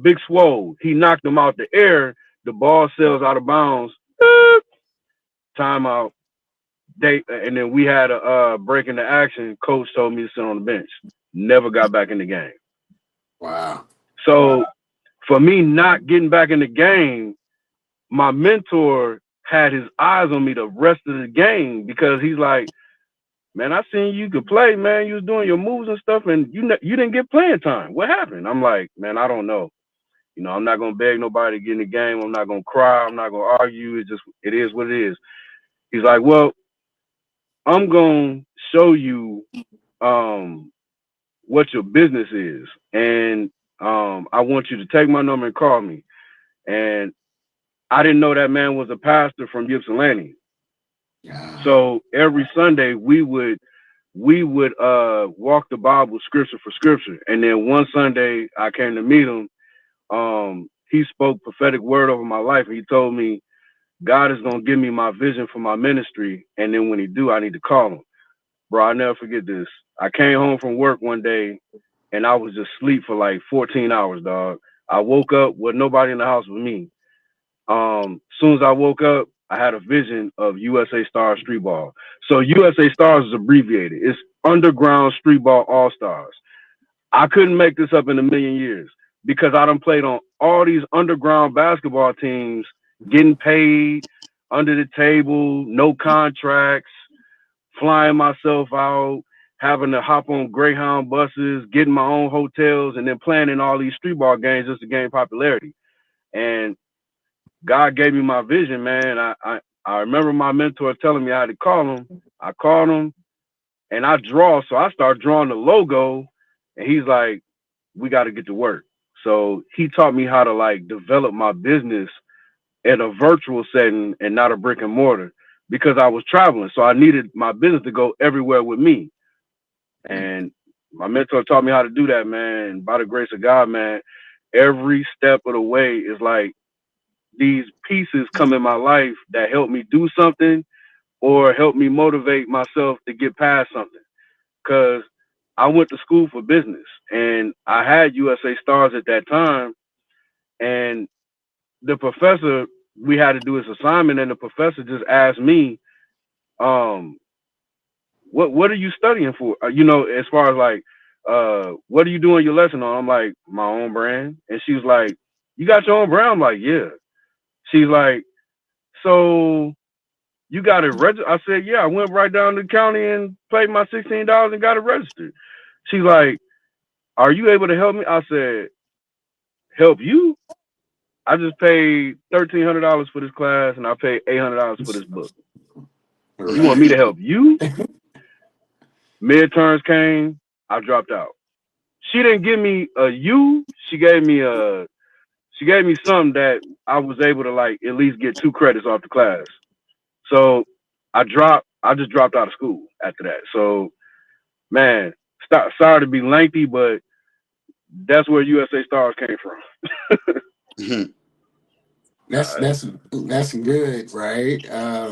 Big Swole, he knocked him out the air. The ball sails out of bounds. Timeout. And then we had a break in the action. Coach told me to sit on the bench. Never got back in the game. Wow. So for me not getting back in the game, my mentor had his eyes on me the rest of the game because he's like, man, I seen you could play, man. You was doing your moves and stuff, and you didn't get playing time. What happened? I'm like, man, I don't know. You know, I'm not gonna beg nobody to get in the game. I'm not gonna cry. I'm not gonna argue. It is what it is. He's like, well, I'm gonna show you. Um, what your business is, and I want you to take my number and call me. And I didn't know that man was a pastor from Ypsilanti. Yeah. So every Sunday we would walk the Bible scripture for scripture. And then one Sunday I came to meet him. He spoke prophetic word over my life. He told me God is gonna give me my vision for my ministry, and then when he do, I need to call him. Bro, I never forget this. I came home from work one day and I was just asleep for like 14 hours, dog. I woke up with nobody in the house with me. Soon as I woke up, I had a vision of USA Stars Streetball. So USA Stars is abbreviated. It's Underground Streetball All Stars. I couldn't make this up in a million years because I done played on all these underground basketball teams, getting paid under the table, no contracts, flying myself out, having to hop on Greyhound buses, getting my own hotels, and then playing in all these streetball games just to gain popularity. And God gave me my vision, man. I remember my mentor telling me I had to call him. I called him and I draw. So I start drawing the logo and he's like, we got to get to work. So he taught me how to like develop my business in a virtual setting and not a brick and mortar because I was traveling. So I needed my business to go everywhere with me. And my mentor taught me how to do that, man. And by the grace of God, man, every step of the way is like these pieces come in my life that help me do something or help me motivate myself to get past something. Cause I went to school for business and I had USA Stars at that time. And the professor, we had to do his assignment, and the professor just asked me, um, what are you studying for? As far as like, what are you doing your lesson on? I'm like, my own brand. And she was like, you got your own brand? I'm like, yeah. She's like, so you got it registered? I said, yeah. I went right down to the county and paid my $16 and got it registered. She's like, are you able to help me? I said, help you? I just paid $1,300 for this class and I paid $800 for this book. You want me to Right. help you? Midterms came, I dropped out. She didn't give me a U. She gave me something that I was able to like at least get 2 credits off the class. So I just dropped out of school after that. So man, sorry to be lengthy, but that's where USA Stars came from. Mhm. That's that's good, right?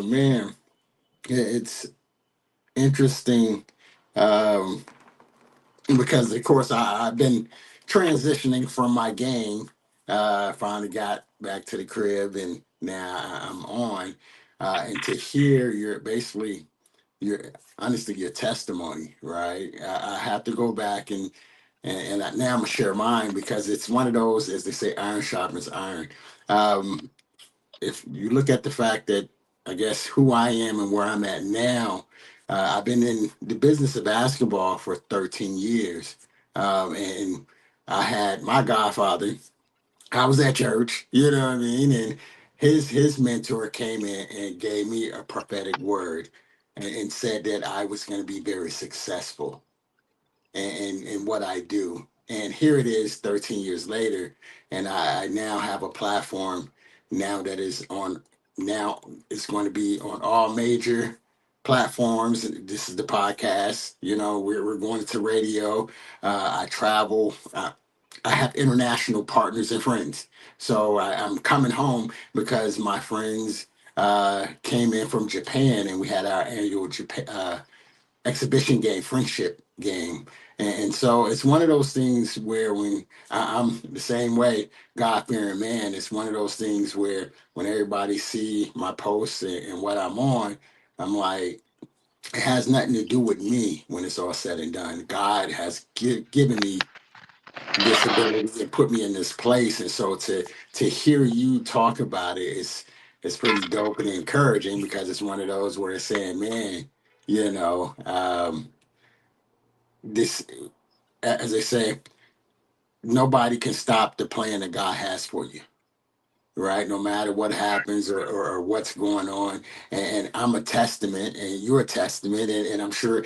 Man, it's interesting. Um, because of course I've been transitioning from my game. Finally got back to the crib, and now I'm on. And to hear your honestly your testimony, right? I have to go back now I'm gonna share mine because it's one of those, as they say, iron sharpens iron. Um, if you look at the fact that I guess who I am and where I'm at now, I've been in the business of basketball for 13 years. And I had my godfather, I was at church, you know what I mean? And his mentor came in and gave me a prophetic word and said that I was going to be very successful in what I do. And here it is 13 years later, and I now have a platform now that is on, now it's going to be on all major platforms. This is the podcast, we're going to radio. I travel. I have international partners and friends. So I'm coming home because my friends came in from Japan and we had our annual Japan, exhibition game, friendship game. And so it's one of those things where when I'm the same way, God fearing man, it's one of those things where when everybody see my posts and what I'm on, I'm like, it has nothing to do with me when it's all said and done. God has given me this ability and put me in this place. And so to hear you talk about it is it's pretty dope and encouraging because it's one of those where it's saying, man, this, as they say, nobody can stop the plan that God has for you, right? No matter what happens or what's going on. And I'm a testament, and you're a testament, and I'm sure.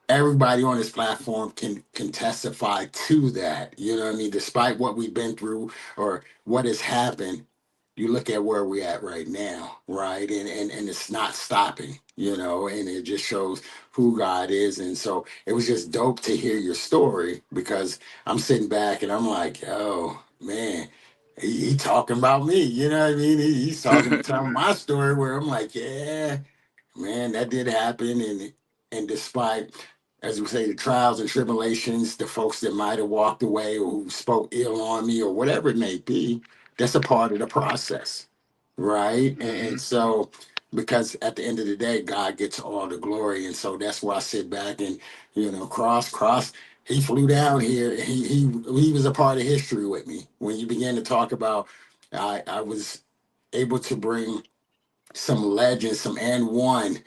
everybody on this platform can testify to that. You know what I mean? Despite what we've been through or what has happened, you look at where we're at right now, right? And it's not stopping, you know, and it just shows who God is. And so it was just dope to hear your story because I'm sitting back and I'm like, oh man, he talking about me, you know what I mean? He's talking telling my story where I'm like, yeah, man, that did happen. And despite, as we say, the trials and tribulations, the folks that might have walked away or who spoke ill on me or whatever it may be, that's a part of the process, right? And so, because at the end of the day, God gets all the glory, and so that's why I sit back and cross. He flew down here. He was a part of history with me. When you began to talk about, I was able to bring some legends, some and one,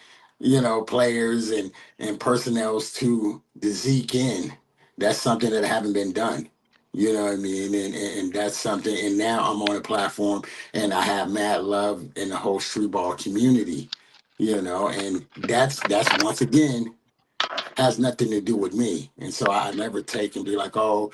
players and personnels to the Zeke in. That's something that haven't been done. You know what I mean? And that's something. And now I'm on a platform and I have mad love in the whole street ball community, and that's once again has nothing to do with me. And so I never take and be like, oh,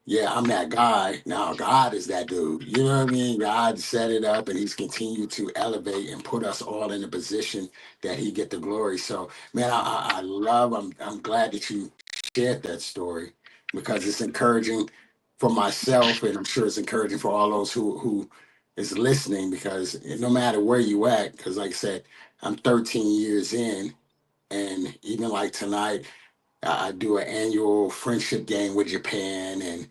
yeah, I'm that guy. Now God is that dude. You know what I mean? God set it up and he's continued to elevate and put us all in a position that he get the glory. So man, I love, I'm glad that you shared that story because it's encouraging for myself and I'm sure it's encouraging for all those who is listening because no matter where you at, because like I said, I'm 13 years in and even like tonight, I do an annual friendship game with Japan, and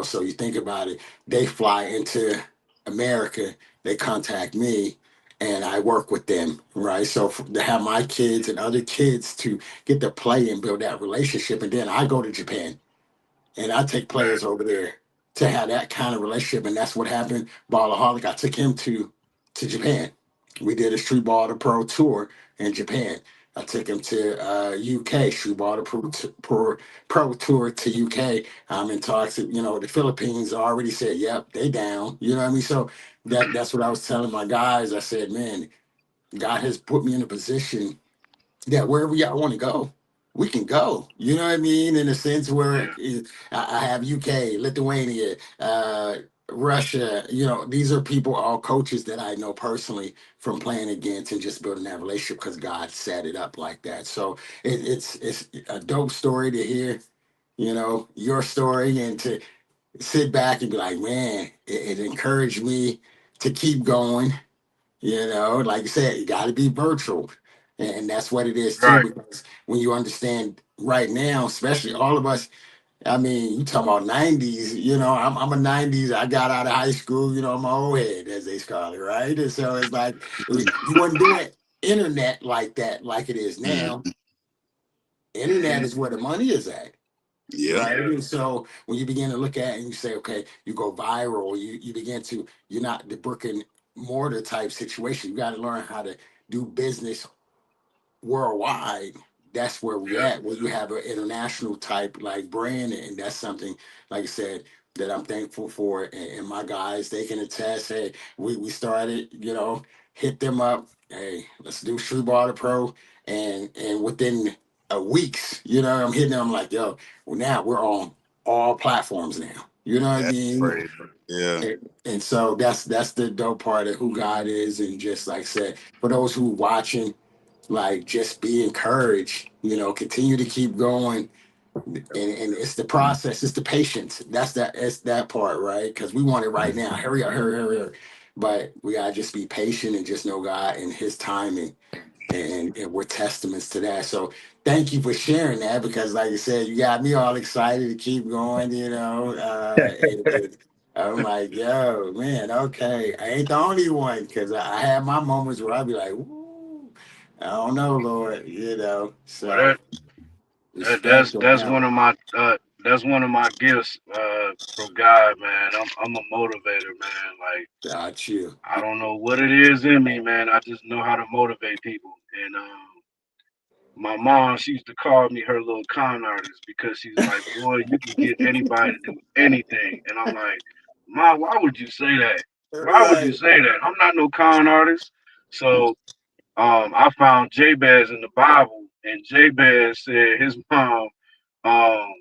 so you think about it, they fly into America, they contact me, and I work with them, right? So to have my kids and other kids to get to play and build that relationship, and then I go to Japan and I take players over there to have that kind of relationship, and that's what happened. Ballaholic, I took him to Japan. We did a street ball to pro tour in Japan. I took him to UK street ball to pro tour to UK. I'm in talks. The Philippines already said, "Yep, they down." You know what I mean? So that's what I was telling my guys. I said, "Man, God has put me in a position that wherever y'all want to go, we can go." You know what I mean? In a sense where I have UK, Lithuania, Russia. These are people, all coaches that I know personally from playing against and just building that relationship because God set it up like that. So it's a dope story to hear. Your story and to sit back and be like, man, it encouraged me to keep going. Like you said, you got to be virtual. And that's what it is too, Right. because when you understand right now, especially all of us, I mean, you talking about 90s, I'm a 90s. I got out of high school, I'm an old head, as they call it, right? And so it's like, you wasn't doing internet like that, like it is now. Internet Mm-hmm. is where the money is at. Yeah. Right. Yeah. And so when you begin to look at it and you say, okay, you go viral, you're not the brick and mortar type situation. You got to learn how to do business worldwide. That's where we Yeah. at, where you have an international type like brand. And that's something, like I said, that I'm thankful for. And my guys, they can attest, hey, we started, hit them up. Hey, let's do Street Ball to Pro. And within a weeks, I'm hitting them like, yo, well, now we're on all platforms now. You know what I That's mean? crazy. Yeah. And so that's the dope part of who God is. And just like I said, for those who watching, like just be encouraged, continue to keep going. And it's the process, it's the patience. It's that part, right? Because we want it right now. Hurry up, hurry. But we gotta just be patient and just know God and his timing. And we're testaments to that. So thank you for sharing that because like I said, you got me all excited to keep going, and I'm like, yo, man, okay. I ain't the only one because I have my moments where I be like, ooh, I don't know, Lord, Well, So respect on that's that one one. of my that's one of my gifts from God, man. I'm a motivator, man. Like Got you. I don't know what it is in me, man. I just know how to motivate people. And my mom, she used to call me her little con artist because she's like, boy, you can get anybody to do anything. And I'm like, Ma, why would you say that? Why would you Right. say that? I'm not no con artist. So I found Jabez in the Bible, and Jabez said his mom um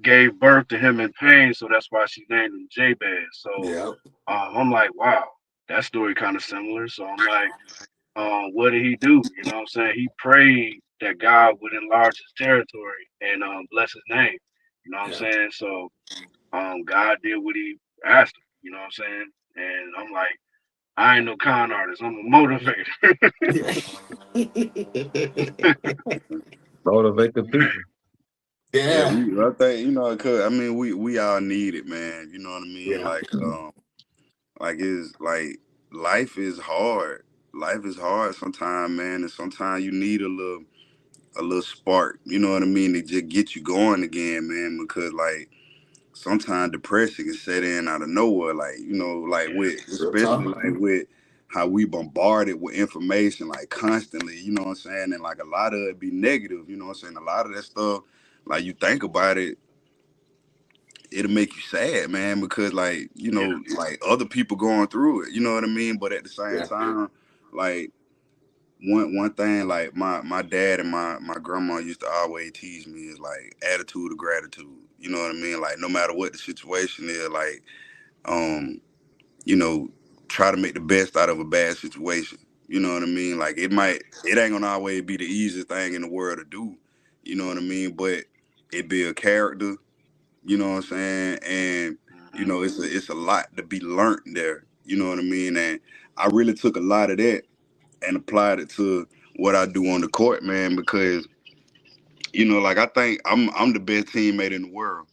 gave birth to him in pain, so that's why she named him Jabez. So Yeah. I'm like, wow, that story kind of similar. So I'm like, what did he do? You know what I'm saying? He prayed that God would enlarge his territory and bless his name. You know what I'm Yeah. saying? So God did what he asked him, you know what I'm saying? And I'm like, I ain't no con artist, I'm a motivator. Motivate the people. Yeah, Yeah. I think cause I mean, we all need it, man. You know what I mean? Yeah. Like it's like life is hard. Life is hard sometimes, man, and sometimes you need a little spark. You know what I mean? To just get you going again, man. Because like sometimes depression can set in out of nowhere. Like like Yeah, with Real especially talk. like with how we bombarded with information like constantly. You know what I'm saying? And like a lot of it be negative. You know what I'm saying? A lot of that stuff, like you think about it, it'll make you sad, man, because like yeah, like other people going through it. You know what I mean? But at the same Yeah. time, like one thing, like my dad and my grandma used to always teach me is like attitude of gratitude. You know what I mean? Like no matter what the situation is, like um, you know, try to make the best out of a bad situation. You know what I mean? Like it ain't gonna always be the easiest thing in the world to do. You know what I mean? But it build character. You know what I'm saying? And hmm it's a lot to be learned there. You know what I mean? And I really took a lot of that and applied it to what I do on the court, man, because like I think I'm the best teammate in the world.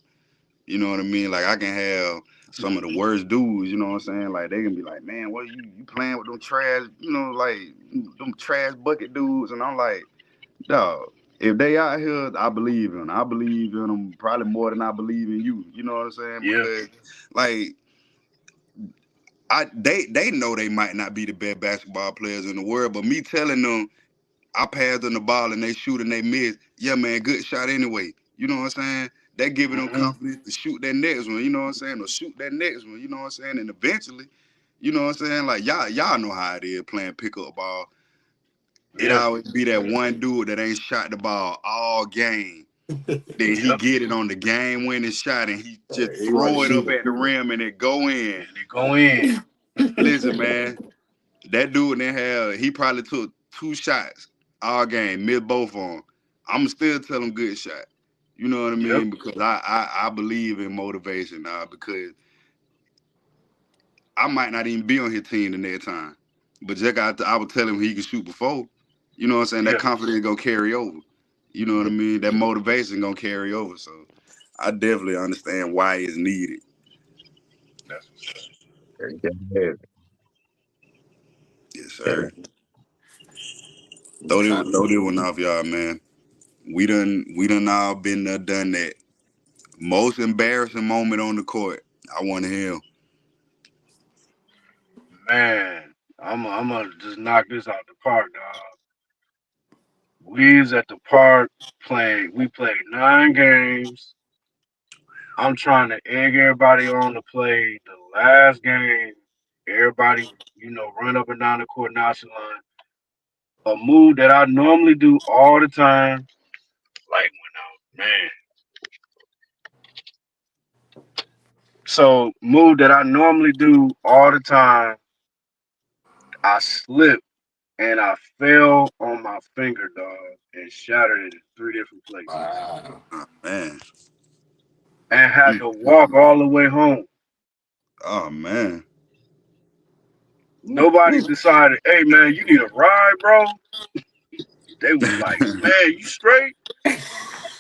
You know what I mean? Like I can have some of the worst dudes, you know what I'm saying? Like they can be like, man, what you playing with them trash, like them trash bucket dudes, and I'm like, dog, if they out here, I believe in them. I believe in them probably more than I believe in you. You know what I'm saying? yeah, Because like they know they might not be the best basketball players in the world, but me telling them I pass them the ball and they shoot and they miss. Yeah, man, good shot anyway. You know what I'm saying? That giving them hmm confidence to shoot that next one. You know what I'm saying? Or shoot that next one. You know what I'm saying? And eventually, you know what I'm saying? Like y'all know how it is playing pickup ball. It yeah, always be that one dude that ain't shot the ball all game. Then he yep. get it on the game winning shot and he just He want to throw it up shoot at the rim and it go in. And they go in. Listen, man, that dude then he probably took 2 shots all game, missed both of them. I'm still tell him good shot. You know what I Yep. mean? Because I believe in motivation now because I might not even be on his team the next time. But just I would tell him he could shoot before. You know what I'm saying? That Yeah. confidence gonna carry over. You know what I mean? That motivation gonna carry over. So I definitely understand why it's needed. That's what's up. Yeah. Yes, Yeah. sir. trying Throw to. this one off, y'all, man. We done all been there, done that. Most embarrassing moment on the court. I want to hear. Man, I'm gonna just knock this out the park, dog. We was at the park playing. We played 9 games. I'm trying to egg everybody on to play the last game. Everybody, run up and down the court nonchalant. A move that I normally do all the time. Like when man. So move that I normally do all the time. I slipped and I fell on my finger, dog, and shattered it in 3 different places. Wow. Oh, man. And had Mm, to mm, walk mm. all the way home. Oh man. Woo, Nobody woo. decided, hey man, you need a ride, bro. They was like, man, you straight?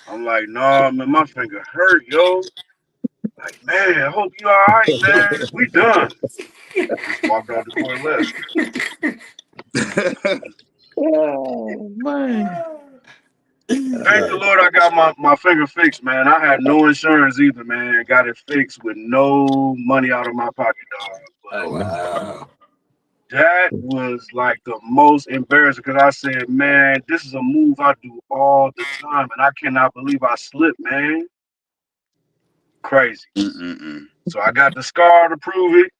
I'm like, nah, man, my finger hurt, yo. Like, man, I hope you all right, man. We done. Just walked off the court and left. Oh man. Thank the Lord I got my finger fixed, man. I had no insurance either, man. Got it fixed with no money out of my pocket, dog. Oh But wow. that was like the most embarrassing because I said, man, this is a move I do all the time, and I cannot believe I slipped, man. Crazy. Mm-mm-mm. So I got the scar to prove it.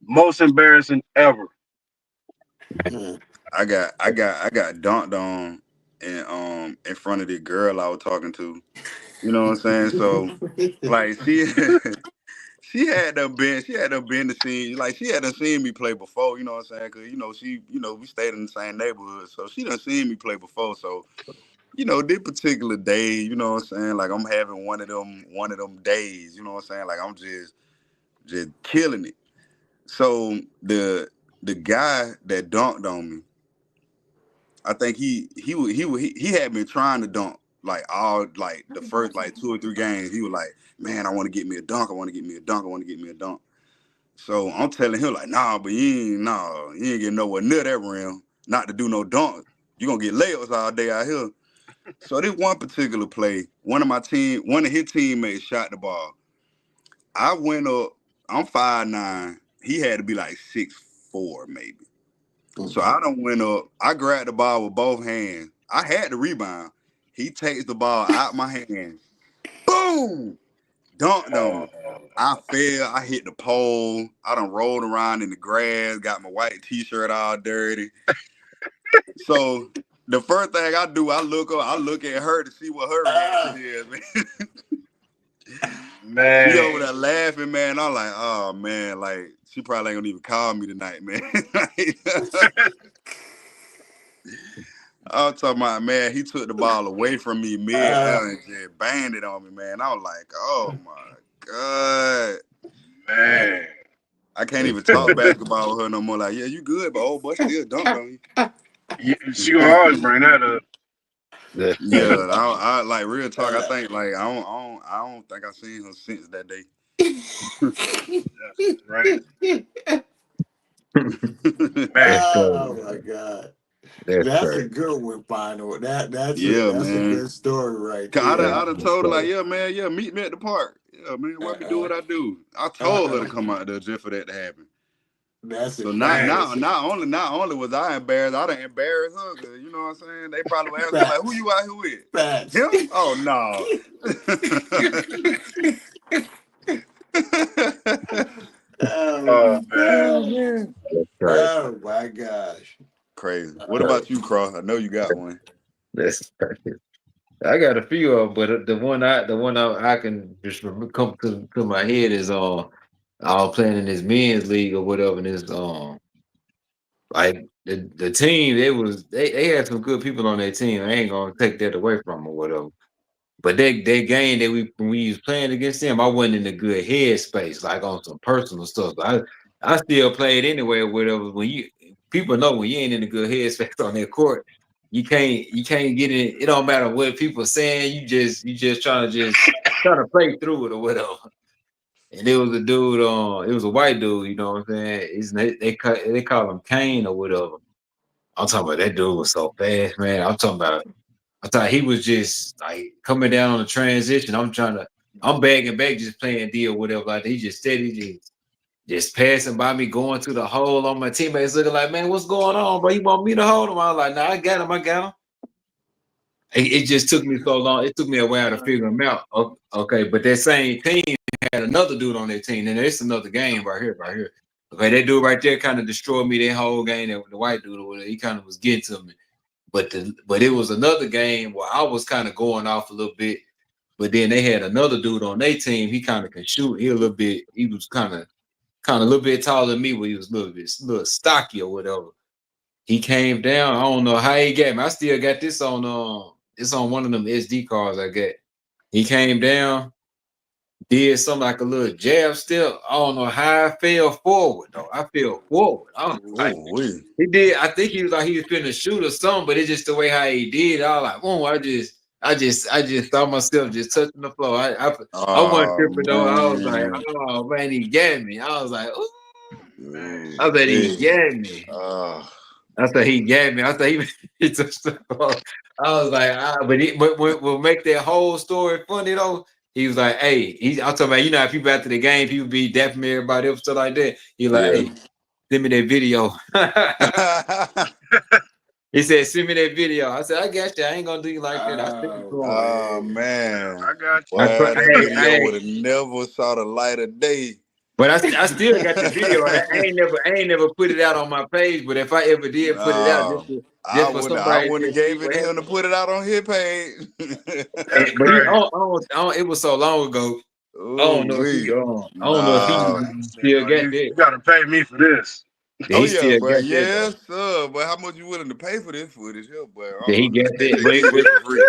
Most embarrassing ever. I got dunked on and in front of the girl I was talking to. You know what I'm saying? So like she had done been to see, like she had done seen me play before, you know what I'm saying? Cause we stayed in the same neighborhood, so she done seen me play before. So, this particular day, you know what I'm saying? Like I'm having one of them days, you know what I'm saying? Like I'm just killing it. So the guy that dunked on me, I think he had been trying to dunk like all like the first like 2 or 3 games. He was like, man, I want to get me a dunk. I want to get me a dunk. I want to get me a dunk. So I'm telling him like, nah, but you ain't getting nowhere near that rim. Not to do no dunk. You gonna get layups all day out here. So this one particular play, one of his teammates shot the ball. I went up. I'm 5'9". He had to be like 6'4" maybe. So I done went up. I grabbed the ball with both hands. I had the rebound. He takes the ball out my hand. Boom! Dunked on me. I fell. I hit the pole. I done rolled around in the grass. Got my white t-shirt all dirty. So the first thing I do, I look up. I look at her to see what her reaction is, man. Man. She over there laughing, man. I'm like, oh man, like she probably ain't gonna even call me tonight, man. I'm talking about, man, he took the ball away from me mid-air and just banged it on me, man. I was like, oh my God. Man. I can't even talk basketball with her no more. Like, yeah, you good, but old boy still dunked on you. She gonna always bring that up. Yeah, I like real talk. I think like I don't think I seen her since that day. Right. Man. Oh my God. That's a good one, Final. That's a good story right there. I done told her like, yeah, man, yeah, meet me at the park. Yeah, man, let me do what I do. I told her to come out there just for that to happen. So not only was I embarrassed, I done embarrassed her. 'Cause you know what I'm saying? They probably were asking like, who you out here with? Facts. Him? Oh no. Oh man. Oh my gosh. Crazy. What about you, Cross? I know you got one. That's perfect. I got a few of them, but the one I can just come to my head is I was playing in this men's league or whatever, and it's like the team they had some good people on their team. I ain't gonna take that away from them or whatever. But that game that when we was playing against them, I wasn't in a good headspace, like on some personal stuff. I still played anyway or whatever. People know when you ain't in a good headspace on that court, you can't get in. It don't matter what people are saying. You just trying to play through it or whatever. And it was a dude. It was a white dude. You know what I'm saying? They call him Kane or whatever. I'm talking about that dude was so fast, man. I thought he was just like coming down on the transition. I'm bagging back, just playing D or whatever. Like he just steady, just passing by me, going to the hole on my teammates, looking like, man, what's going on, bro? You want me to hold him? I was like, nah, I got him. It just took me so long. It took me a while to figure him out. Okay, but that same team had another dude on their team, and it's another game right here. Okay, that dude right there kind of destroyed me that whole game. The white dude, he kind of was getting to me. But it was another game where I was kind of going off a little bit, but then they had another dude on their team. He kind of can shoot. He was kind of a little bit taller than me, but he was a little stocky or whatever. He came down. I don't know how he got me. I still got this on it's on one of them SD cards I got. He came down, did something like a little jab step. I don't know how I fell forward though. I fell forward. I was like, he did. I think he was finna shoot or something, but it's just the way how he did. I was like, oh, I just saw myself just touching the floor. I wasn't tripping though. I was like, oh man, he got me. I was like, ooh. I bet he got me. I thought he got me. I thought he touched the floor. I was like, but we'll make that whole story funny though. He was like, hey, I'm talking about, how people after the game, people be dapping everybody up, stuff like that. He like, hey, send me that video. He said, send me that video. I said, I got you. I ain't gonna do you like that. I sent it to him. Oh man. I got you. Well, that video would have never saw the light of day. But I still got the video. I ain't never put it out on my page. But if I ever did put it out, just for I somebody wouldn't to have see gave it what to him to happened. put it out on his page. That's But he, crazy. it was so long ago. I don't know if he, Ooh-wee. I don't know if he Nah. Said, still no, got you that. got to pay me for this. Oh He yeah, still bro. got that though. Yes, sir. But how much you willing to pay for this footage here, boy? Yeah, he I got can't that. just give it for free.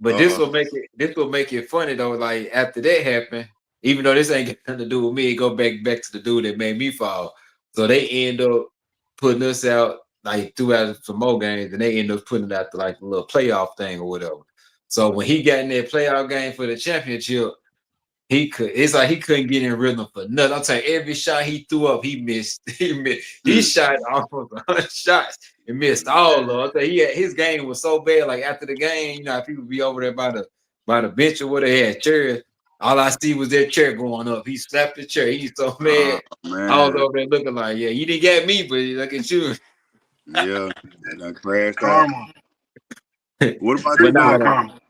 But this will make it funny though. Like after that happened, even though this ain't got nothing to do with me, it go back to the dude that made me fall. So they end up putting us out like throughout some more games, and they end up putting it out to like a little playoff thing or whatever. So when he got in that playoff game for the championship, it's like he couldn't get in rhythm for nothing. I'm telling you, every shot he threw up, he missed. He shot almost 100 shots and missed all of them. His game was so bad. Like after the game, you know, people be over there by the bench or where they had chairs. All I see was that chair going up. He slapped the chair. He's so mad. I was Man. over there looking like, yeah, you didn't get me, but look at you. Yeah. I crashed out. Karma. What about you, But Streetball bro? nah, karma.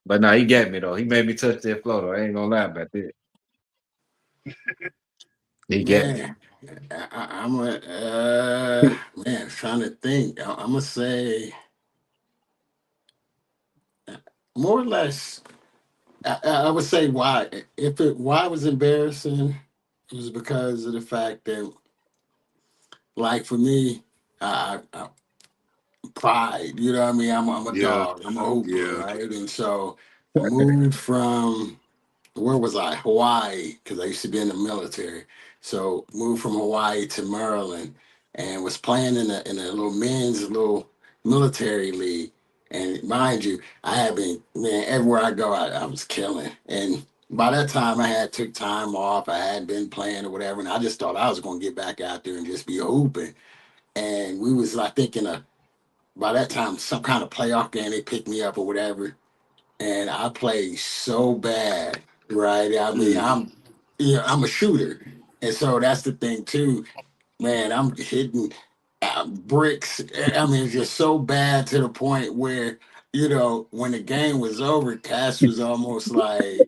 but nah, he got me though. He made me touch that floor though. I ain't gonna lie about that. He got me. Man, I'm a man trying to think. I'm gonna say more or less. I would say why. Why it was embarrassing, it was because of the fact that, like for me, I pride. You know what I mean? I'm a Yeah. dog. I'm a hooper, Yeah. right? And so moved from where was I? Hawaii, because I used to be in the military. So moved from Hawaii to Maryland and was playing in a little men's little military league. And mind you, I had been, man, everywhere I go, I was killing. And by that time I had took time off. I had been playing or whatever. And I just thought I was gonna get back out there and just be hooping. And we was like thinking of by that time some kind of playoff game, they picked me up or whatever, and I played so bad, right? I mean, Mm. I'm a shooter, and so that's the thing too, man. I'm hitting bricks. I mean, it's just so bad to the point where when the game was over, Cass was almost like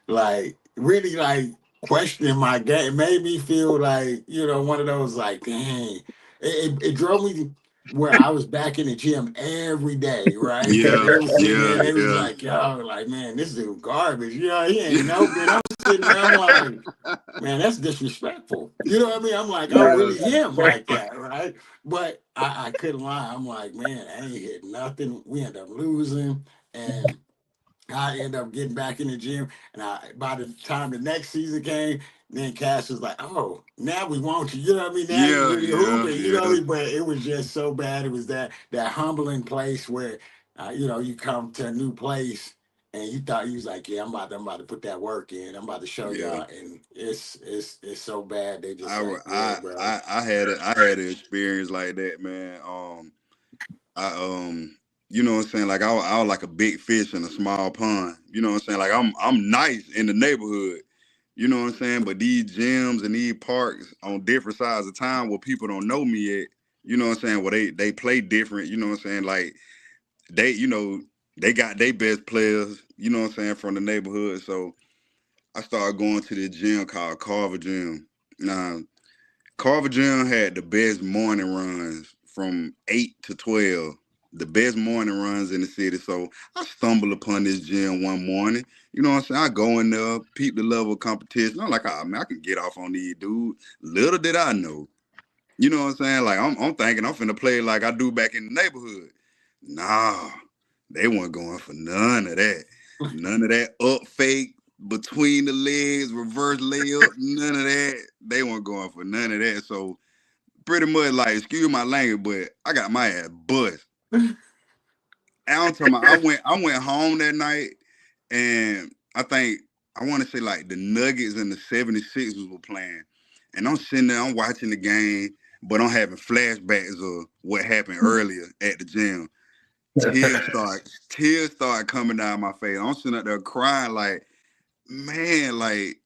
like really like questioning my game. It made me feel like one of those like, dang. It drove me to where I was back in the gym every day, right? Because Yeah. they was sitting there Yeah. and they was Yeah. like, yo, like, man, this dude garbage. He ain't no good. I'm sitting there, I'm like, man, that's disrespectful. You know what I mean? I'm like, I Yeah. really am like that, right? But I couldn't lie. I'm like, man, I ain't hit nothing. We end up losing. And I end up getting back in the gym, and by the time the next season came, then Cash was like, "Oh, now we want you." You know what I mean? Now you Yeah. really Yeah. hooping. You know what I Yeah. mean? But it was just so bad. It was that humbling place where, you come to a new place, and you thought you was like, "Yeah, I'm about to put that work in. I'm about to show Yeah. y'all," and it's so bad. They just I, like, "Yeah, I bro." I I had I had an experience like that, man. I you know what I'm saying? Like I was like a big fish in a small pond. You know what I'm saying? Like I'm nice in the neighborhood. You know what I'm saying? But these gyms and these parks on different sides of town where people don't know me at, you know what I'm saying? Well, they play different, you know what I'm saying? Like they, they got their best players, you know what I'm saying, from the neighborhood. So I started going to this gym called Carver Gym. Now, Carver Gym had the best morning runs from 8 to 12, the best morning runs in the city. So I stumbled upon this gym one morning. You know what I'm saying? I go in there, peep the level of competition. I'm like, oh, man, I can get off on these dudes. Little did I know. You know what I'm saying? Like, I'm thinking I'm finna play like I do back in the neighborhood. Nah, they weren't going for none of that. None of that up fake, between the legs, reverse layup, none of that. They weren't going for none of that. So pretty much like, excuse my language, but I got my ass bust. I'm talking about, I went home that night and I want to say like the Nuggets and the 76ers were playing. And I'm sitting there, I'm watching the game, but I'm having flashbacks of what happened earlier at the gym. Tears start coming down my face. I'm sitting up there crying like, man, like,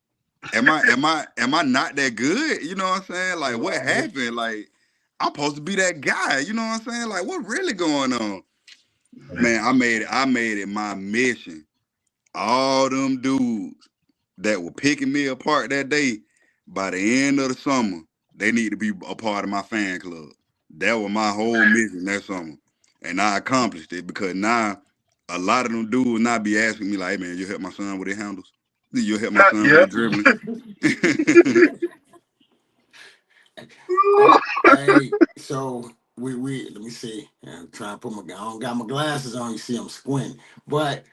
am I not that good? You know what I'm saying? Like, what Right. happened? Like, I'm supposed to be that guy. You know what I'm saying? Like, what really going on? Man, I made it my mission. All them dudes. that were picking me apart that day, by the end of the summer, they need to be a part of my fan club. That was my whole mission that summer. And I accomplished it because now a lot of them dudes now be asking me like, hey man, you help my son with his handles? You help my son with Yeah. his dribbling? Hey, so we let me see. I'm trying to put my I don't got my glasses on. You see, I'm squinting. But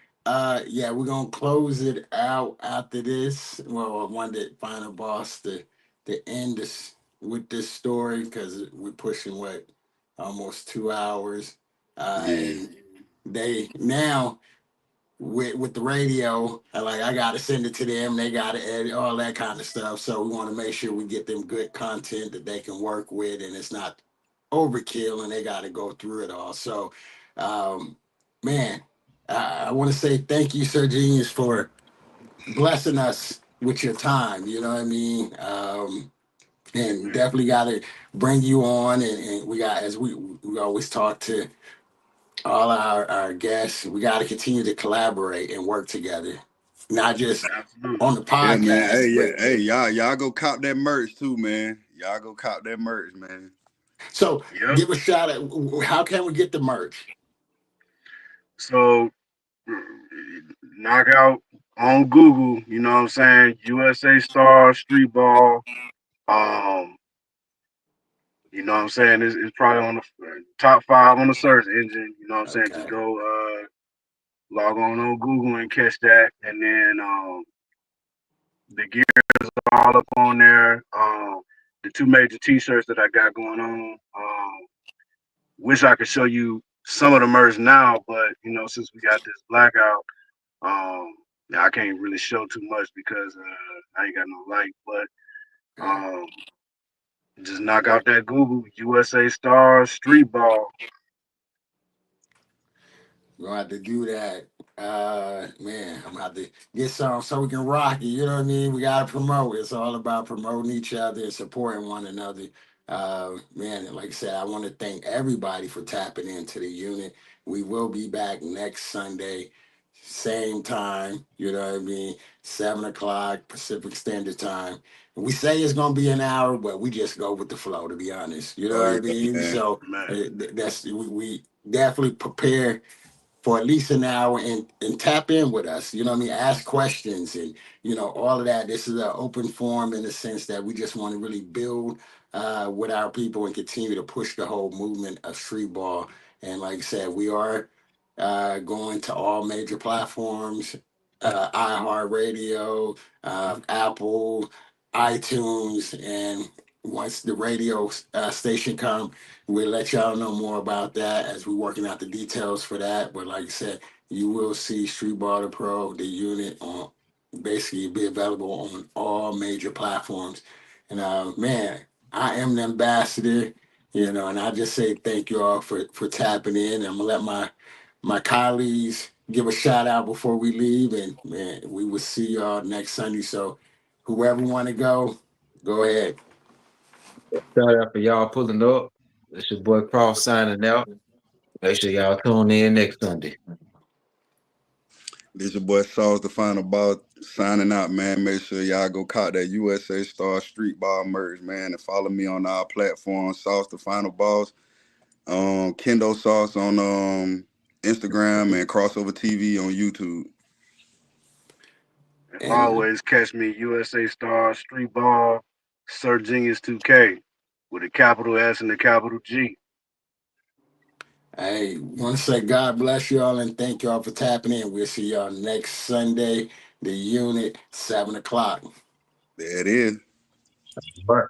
yeah, we're gonna close it out after this. Well, I wanted Final Boss to end this with this story because we're pushing what almost 2 hours. Yeah. And they now with the radio, like I gotta send it to them, they gotta edit all that kind of stuff. So we want to make sure we get them good content that they can work with, and it's not overkill, and they got to go through it all. So, um, man, I want to say thank you, Sir Genius, for blessing us with your time. You know what I mean? And definitely got to bring you on, and we got as we always talk to all our guests, we got to continue to collaborate and work together, not just Absolutely. on the Yeah, man. Hey, podcast, yeah, but hey, y'all go cop that merch too, man. Y'all go cop that merch, man. so Yep. give a shout out. How can we get the merch? So knock out on Google, you know what I'm saying? USA Star Street Ball. Um, you know what I'm saying? It's probably on the top five on the search engine. You know what I'm saying? Just Okay, go log on Google and catch that, and then the gear all up on there. The two major T-shirts that I got going on. Wish I could show you some of the merch now, but you know, since we got this blackout, yeah, I can't really show too much because I ain't got no light. But okay. just knock out that Google USA Star Street Ball. We're gonna have to do that. Man, I'm gonna have to get some so we can rock it. You know what I mean? We gotta promote. It's all about promoting each other and supporting one another. Man, and like I said, I want to thank everybody for tapping into the unit. We will be back next Sunday, same time. You know what I mean? 7 o'clock Pacific Standard Time. We say it's gonna be an hour, but we just go with the flow. To be honest, you know Oh what yeah, I mean? man. So Man, that's we definitely prepare for at least an hour and tap in with us. You know what I mean? Ask questions and, all of that. This is an open forum in the sense that we just want to really build with our people and continue to push the whole movement of street ball. And like I said, we are going to all major platforms, iHeartRadio, Apple, iTunes, and once the radio station comes, we'll let y'all know more about that as we're working out the details for that. But like I said, you will see Street Baller Pro, the unit, on basically be available on all major platforms. And man, I am the ambassador, and I just say thank you all for tapping in. I'm gonna let my colleagues give a shout out before we leave, and man, we will see y'all next Sunday. So whoever want to go ahead. Shout out for y'all pulling up. It's your boy Cross signing out. Make sure y'all tune in next Sunday. This your boy Sauce, the final boss, signing out, man. Make sure y'all go cop that USA Star Street Ball merch, man, and follow me on our platforms. Sauce, the final boss. Kendo Sauce on Instagram and Crossover TV on YouTube. and And always catch me USA Star Street Ball Sir Genius 2K with a capital S and a capital G. I want to say God bless y'all and thank y'all for tapping in. We'll see y'all next Sunday, the unit, 7 o'clock. There it is. Bye.